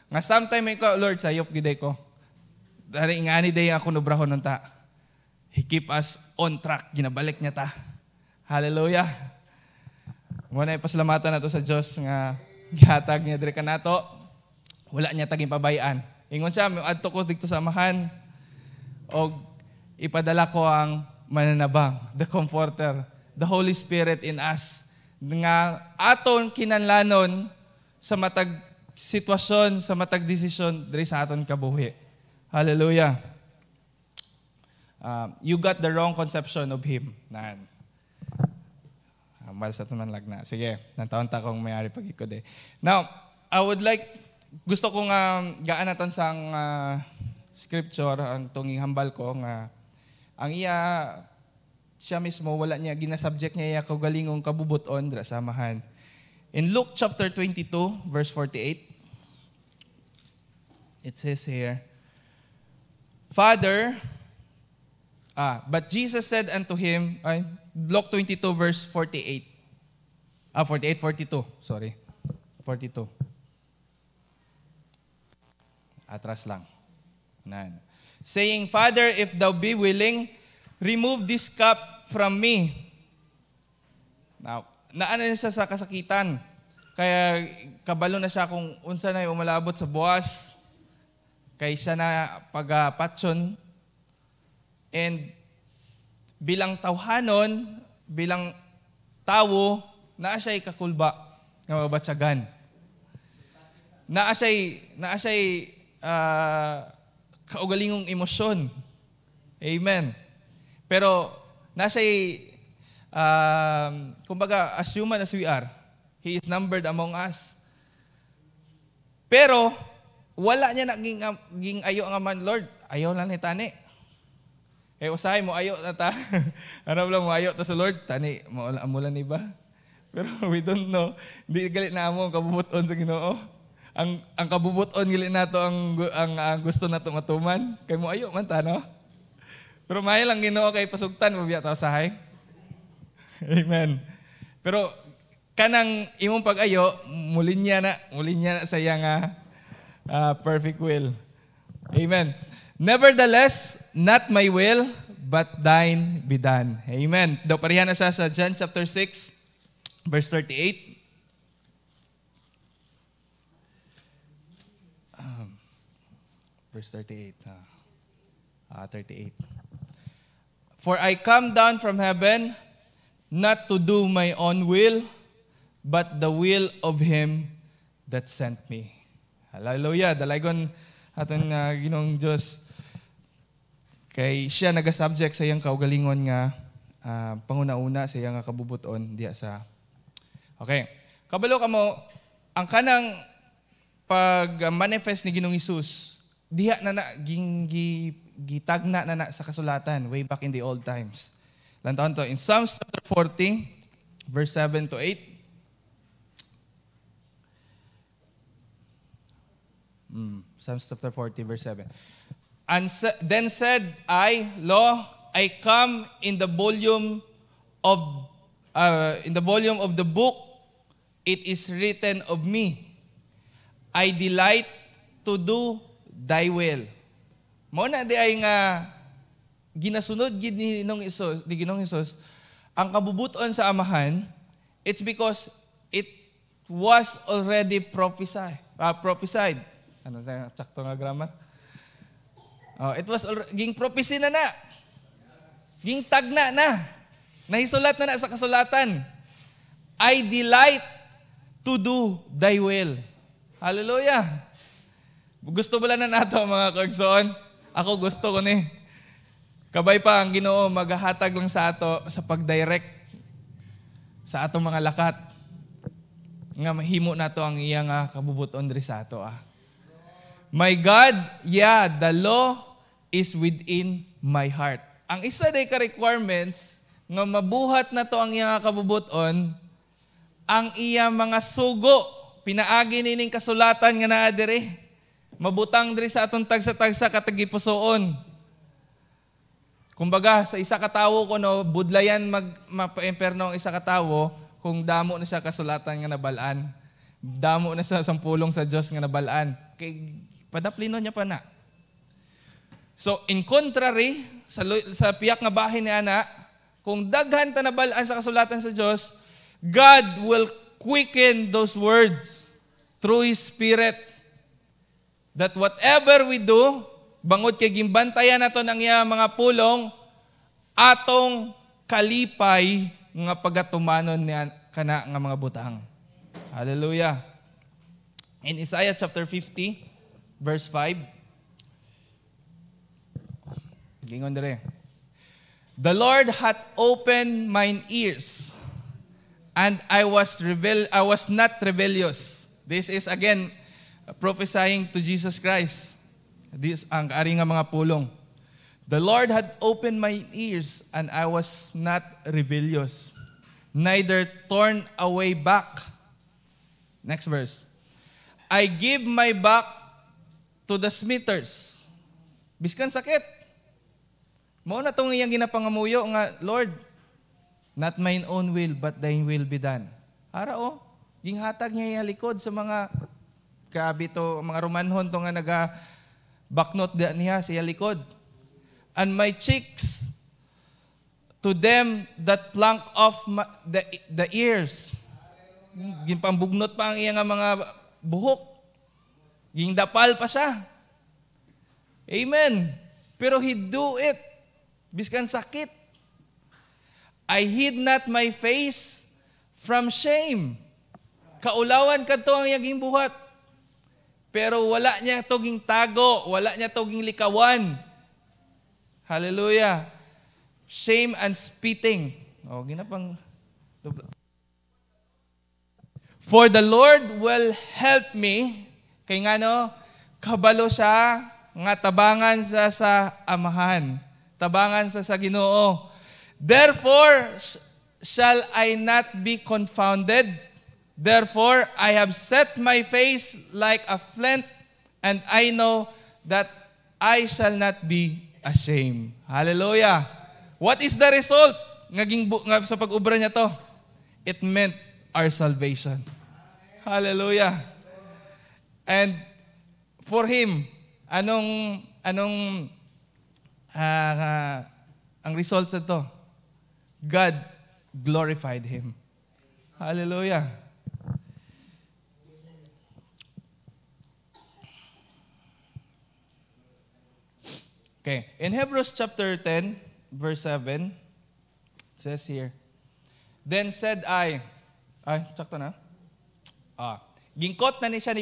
Nga sometime ko, Lord, sayop giday ko. Dari ingani day ako nubrahon nunta. He keep us on track, ginabalik niya ta. Hallelujah. Muna ipasalamatan nato sa Dios nga gihatag niya diri kanato. Wala niya taging pabayaan. Ingon siya, adto ko dito sa amahan og ipadala ko ang mananabang, the comforter, the Holy Spirit in us, nga aton kinanlanon sa matag sitwasyon, sa matag desisyon diri sa aton kabuhi. Hallelujah. You got the wrong conception of Him. Ambal sa tunan lagna. Sige, nantaon ta kong may-ari pag-ikod eh. Now, I would like, gusto kong gaan naton sang scripture, ang tunging hambal ko, nga ang siya mismo, wala niya, ginasubject niya kaugalingong kabubuton dra sa amahan. In Luke chapter 22, verse 48, it says here, Father, but Jesus said unto him, Luke 22, verse 48. 42, sorry. 42. Atras lang. Saying, Father, if thou be willing, remove this cup from me. Now, naano siya sa kasakitan. Kaya kabalo na siya kung unsa na umalabot sa buwas. Kay siya na pagpatson. And bilang tawhanon, bilang tawo, naa siya'y kakulba nga mabatsagan. Naa siya'y kaugalingong emosyon. Amen. Pero nasa'y, kumbaga, as human as we are, He is numbered among us. Pero, wala niya naging ayo nga man, Lord, ayaw lang ni tani. Usahay mo, ayo na ta. Ano lang mo, ayo ta sa Lord, tani, maulan ni ba? Pero we don't know. Hindi galit na mo ang kabubuton sa Ginoo. Ang kabubuton galit nato ang gusto nato matuman. Kay mo ayo man ta, no? Pero may lang Ginoo kay pasugtan mo biya ta usahay. Amen. Pero kanang imong pag-ayo, mulinya na sa iya nga perfect will. Amen. Nevertheless, not my will, but thine be done. Amen. Daw pareha na sa John chapter 6, verse 38. Verse 38. 38. For I come down from heaven, not to do my own will, but the will of Him that sent me. Hallelujah. Dalaygon aton Ginoong Diyos. Kay siya naga-subject sa iyang kaugalingon nga panguna-una sa iyang kabubuton diya sa. Okay. Kabalo ka mo, ang kanang pag-manifest ni Ginoong Hesus, diha na gitagna na sa kasulatan way back in the old times. Lantaon to, in Psalms chapter 40, verse 7 to 8. Psalms chapter 40, verse 7. And then said I, Lo, I come in the volume of the book. It is written of me. I delight to do thy will. Mao na di ay nga ginasunod gid ni Ginoong Hesus ang kabubuton sa amahan. It's because it was already prophesied. Ano tayo sakto nga grammar? It was ging prophecy na. Ging tagna na. Nahisulat na sa kasulatan. I delight to do thy will. Hallelujah. Gusto ba lang na nato mga kaigsoon? Ako gusto ko ni. Kabay pa ang Ginoo maghahatag lang sa ato sa pag-direct sa atong mga lakat. nga mahimo nato ang iya nga kabubuton diri sa ato. My God, yeah, the law is within my heart. Ang isa day ka requirements nga mabuhat na to ang iya nga kabubuton, ang iya mga sugo, pinaagi nining kasulatan nga naa diri. Mabutang diri sa atong tagsa-tagsa katagipusoon. Kumbaga, sa isa ka tawo kuno budlayan mapaemperno ang isa ka tawo kung damo na siya kasulatan nga nabalaan. Damo na siya sampulong sa Dios nga nabalaan. Kay padaplino niya pa na. So, in contrary, sa piyak nga bahin ni ana, kung daghan ta nabalaan sa kasulatan sa Dios, God will quicken those words through His Spirit. That whatever we do, bangod kay gimbantayan nato ng iya mga pulong, atong kalipay nga pagatumanon ni kana nga mga butang. Hallelujah. In Isaiah chapter 50, verse 5, gingon dire. The Lord hath opened mine ears, and I was not rebellious. This is again prophesying to Jesus Christ. This ang ari nga mga pulong. The Lord had opened my ears, and I was not rebellious, neither torn away back. Next verse. I give my back to the smithers. Biskan sakit. Mao na tong iyang ginapangamuyo nga, Lord, not mine own will, but thine will be done. Ara ginghatag niya yung likod sa mga grabe to, mga Romanhon to nga baknot niya siya likod. And my cheeks to them that plank off the ears. Ginpambugnot pa ang iya nga mga buhok. Gingdapal pa siya. Amen. Pero He do it. Biskan sakit. I hid not my face from shame. Kaulawan kadto ang iyang buhat. Pero wala niya toging tago, wala niya toging likawan. Hallelujah. Shame and spitting. Ginapang For the Lord will help me. Kay ngano, kabalo siya nga tabangan sa amahan. Tabangan sa Ginoo. Therefore shall I not be confounded. Therefore, I have set my face like a flint, and I know that I shall not be ashamed. Hallelujah. What is the result? Sa pag-ubra niya to? It meant our salvation. Hallelujah. And for Him, ang result sa to? God glorified Him. Hallelujah. Okay. In Hebrews chapter 10, verse 7, says here, Then said I, sakto na? Gingkot na ni siya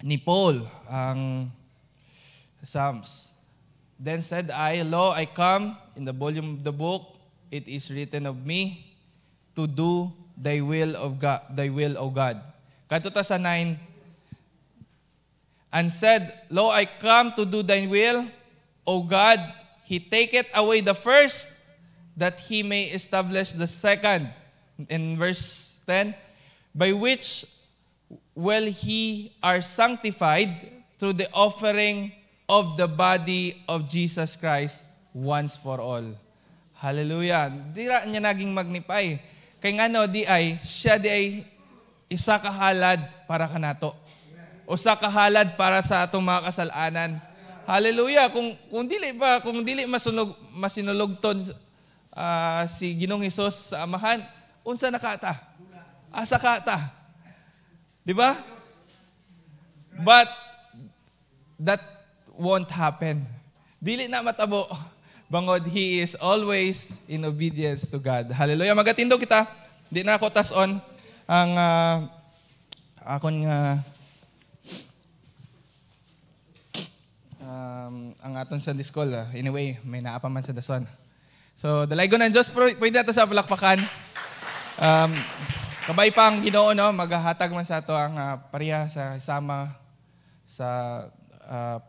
ni Paul, ang Psalms. Then said I, Lo, I come in the volume of the book, it is written of me, to do thy will, O God. Kadto ta sa 9, and said, Lo, I come to do thine will, O God. He taketh away the first, that He may establish the second. In verse 10, by which will He are sanctified through the offering of the body of Jesus Christ once for all. Hallelujah. Di ra niya naging magnify. Kay ngano siya di ay isa kahalad para kanato. O sa kahalad para sa atong mga kasalanan. Hallelujah. Kung dili masinulogton si Ginoong Hesus sa amahan, unsa nakata? Asa kata? Di ba? But that won't happen. Dili na matabo. Bangod He is always in obedience to God. Hallelujah. Magatindo kita. Di na ako tas-on ang akon nga ang aton Sunday School. Anyway, may naapa man sa dason. So, dalaygon ng Diyos, pwede nato sa palakpakan. Kabay pa ang Ginoo, no? Maghahatag man sa ato ang pareha sa isama sa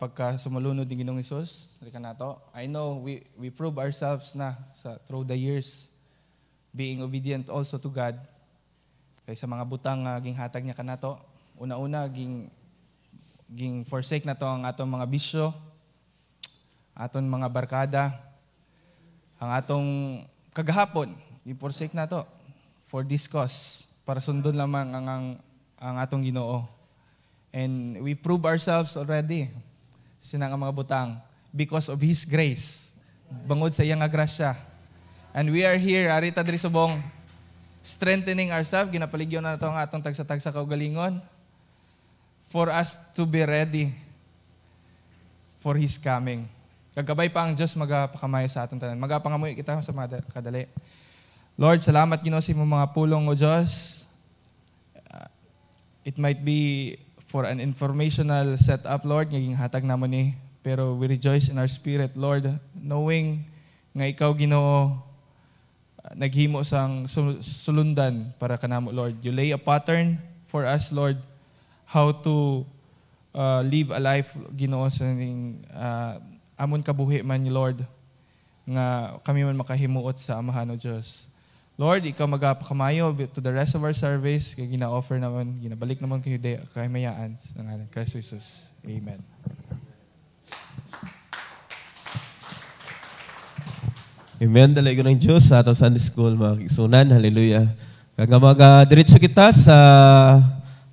pagkasumulunod ni Ginoong Hesus. Rika nato. I know we prove ourselves na through the years being obedient also to God. Kay sa mga butang ging hatag niya kanato. Una-una ging forsake na to ang atong mga bisyo, aton mga barkada, ang atong kagahapon, i-forsake na to for this cause, para sundon lamang ang atong Ginoo. And we prove ourselves already, sinang ang mga butang, because of His grace, bangod sa iyang grasya. And we are here, arita diri subong, strengthening ourselves, ginapaligyon na ito ang atong tagsa-tagsa kaugalingon, for us to be ready for His coming. Kagabay pa ang Diyos magapakamayo sa atong tanan. Magapangamuy kita sa mga kadali. Lord, salamat Ginoo sa imong mga pulong o Diyos. It might be for an informational setup, Lord, ngayong hatag namon ni. Pero we rejoice in our spirit, Lord, knowing nga ikaw Ginoo naghimo sang sulundan para kanamo, Lord. You lay a pattern for us, Lord, how to live a life, Ginoo, sa amon kabuhi man ni Lord, nga kami man makahimuot sa amahan o Diyos. Lord, ikaw magapakamayo to the rest of our service, kaya gina-offer naman, ginabalik naman kayo kahimayaan sa ngalan Christ Jesus. Amen. Amen. Dalay ko ng Diyos sa atong Sunday School, mga kisunan. Hallelujah. Kaya mag-diretso kita sa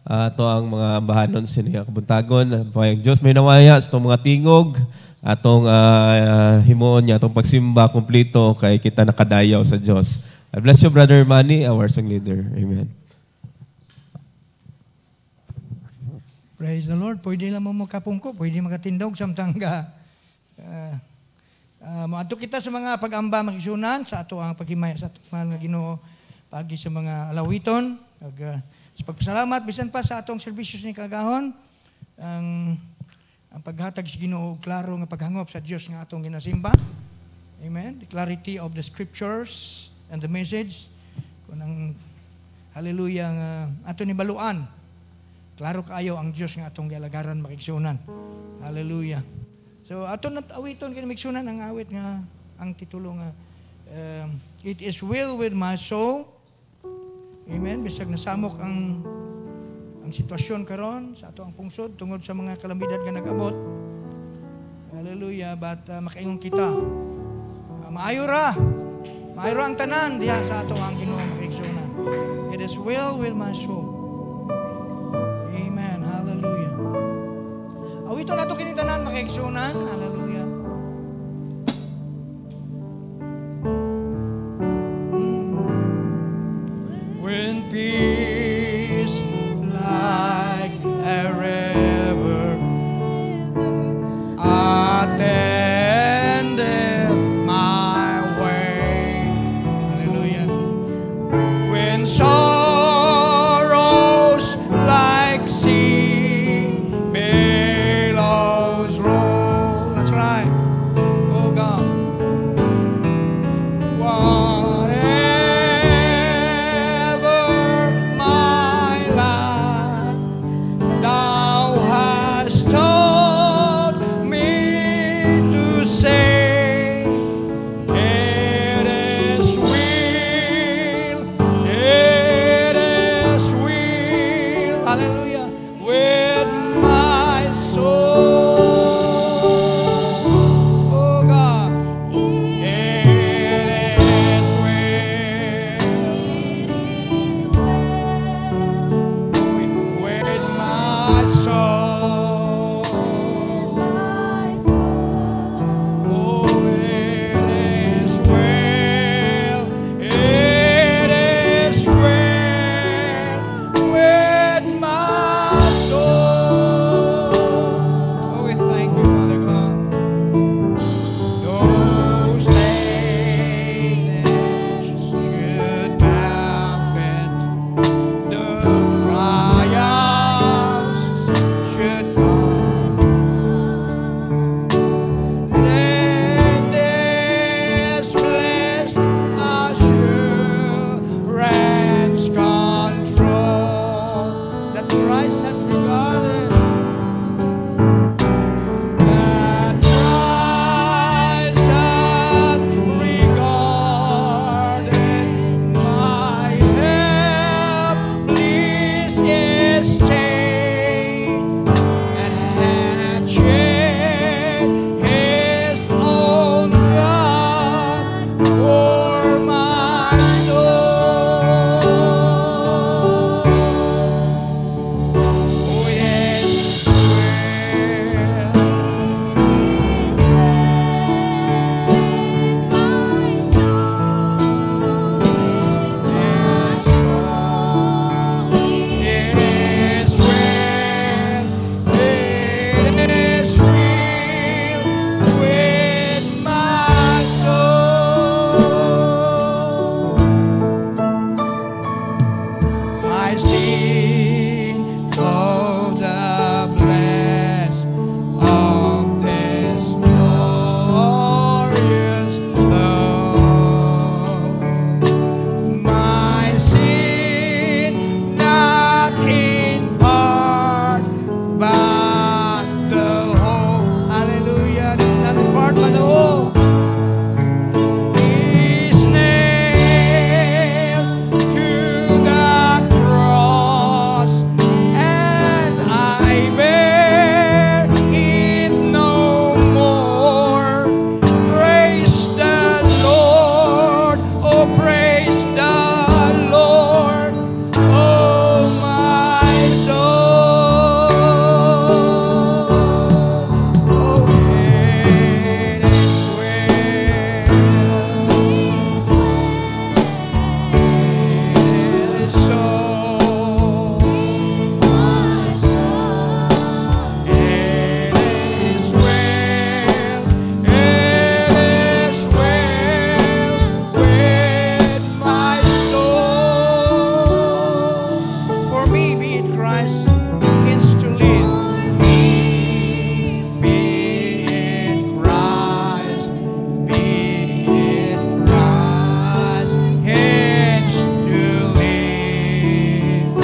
ato ang mga ambahanon siniya kabuntagon. Payang Diyos may nawaya sa itong mga tingog, atong himuon niya, atong pagsimba kumplito kay kita nakadayaw sa Diyos. I bless you, Brother Manny, our song leader. Amen. Praise the Lord. Pwede lang mo makapungko, pwede makatindog samtang maato kita sa mga pag-amba makisunan sa ato ang paghimaya sa ato mga Ginoo pagi sa mga alawiton sa pagpasalamat bisan pa sa atong serbisyos ni kagahon ang paghatag sa Ginoo klaro nga paghangop sa Dios nga atong ginasimba. Amen. The clarity of the scriptures and the message kunang hallelujah nga ato ni baluan. Klaro kaayo ang Dios nga atong gialagaran makigsunan. Hallelujah. So aton nat awiton kini miksunan ang awit nga ang titulo nga it is well with my soul. Amen. Bisag nasamok ang sitwasyon karon sa ato ang pungsod tungod sa mga kalamidad nga nag-abot. Hallelujah. But makaingon kita. Maayo ra ang tanan diha sa ato ang Ginoo makigsunan. It is well with my soul. Amen. Hallelujah. Awiton nato kini tanan makigsunan. Hallelujah. When peace like a river attended my way. Hallelujah. When sorrows like sea billows roll. That's right. Oh God. Whatever my life thou hast taught me to say, it is will, hallelujah, with my soul. Oh God, it is with my soul. Oh, it is well with my soul. Oh, we thank you, Father God. Though Satan should buffet, the trials should come. Then this blessed assurance Oh, the bless of this glorious love. My sin not in part, but the whole. Hallelujah. It's not in part, but the whole. Is nailed to the cross, and I bear it no more. Praise the Lord, oh praise the Lord, oh my soul. Oh, it is well. It is so. It is well. It is well with my soul. For me, be it Christ, hence to live. Be it Christ, be it Christ, hence to live.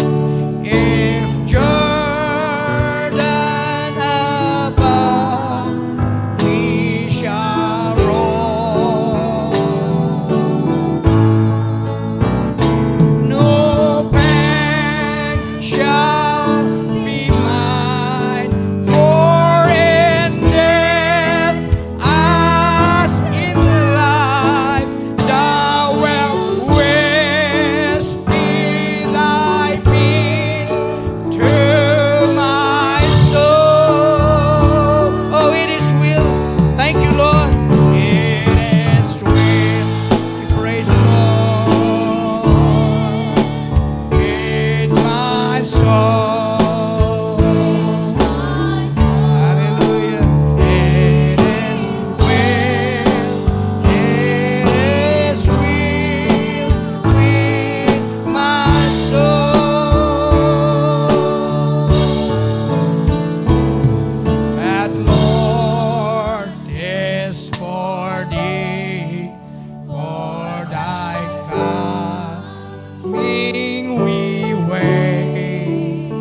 If Jordan above, we shall roll. No pang shall be mine, for in death as in life thou wilt be thy peace to my soul. Oh, it is will. Thank you, Lord. It is will. We praise the Lord with my soul. Hallelujah. It is will. It is will with my soul. That Lord is for thee, for thy coming we wait.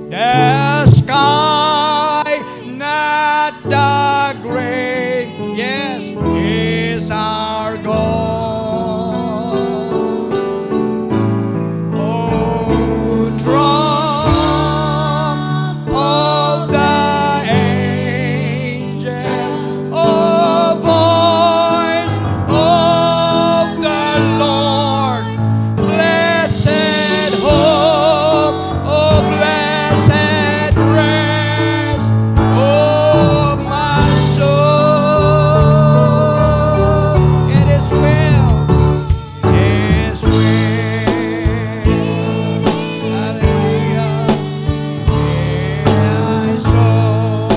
The sky, not the grave, yes, is our goal. Oh, drum of the angel, oh, voice of the Lord, blessed hope, oh, blessed rest, oh, my soul. It is well, it is well. Hallelujah. My soul,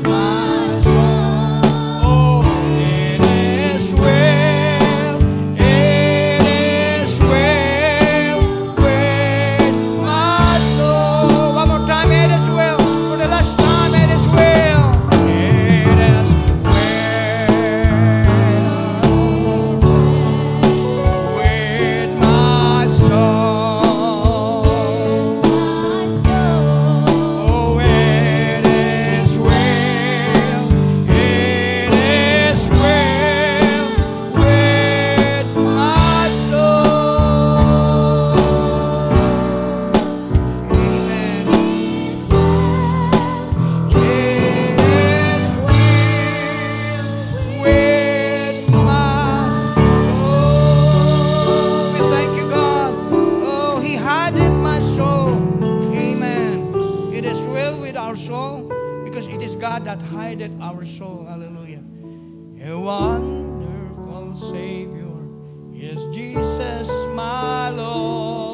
my soul. Oh, it is well, it is well with my soul. One more time, it is well. For the last time, it is well. It is well with my soul. Oh, it is well. It is well with my soul. Amen. It is well with my soul. We thank you, God. Oh, He hideth my soul. Amen. It is well with our soul because it is God that hideth our soul. Hallelujah. A wonderful Savior is Jesus, my Lord.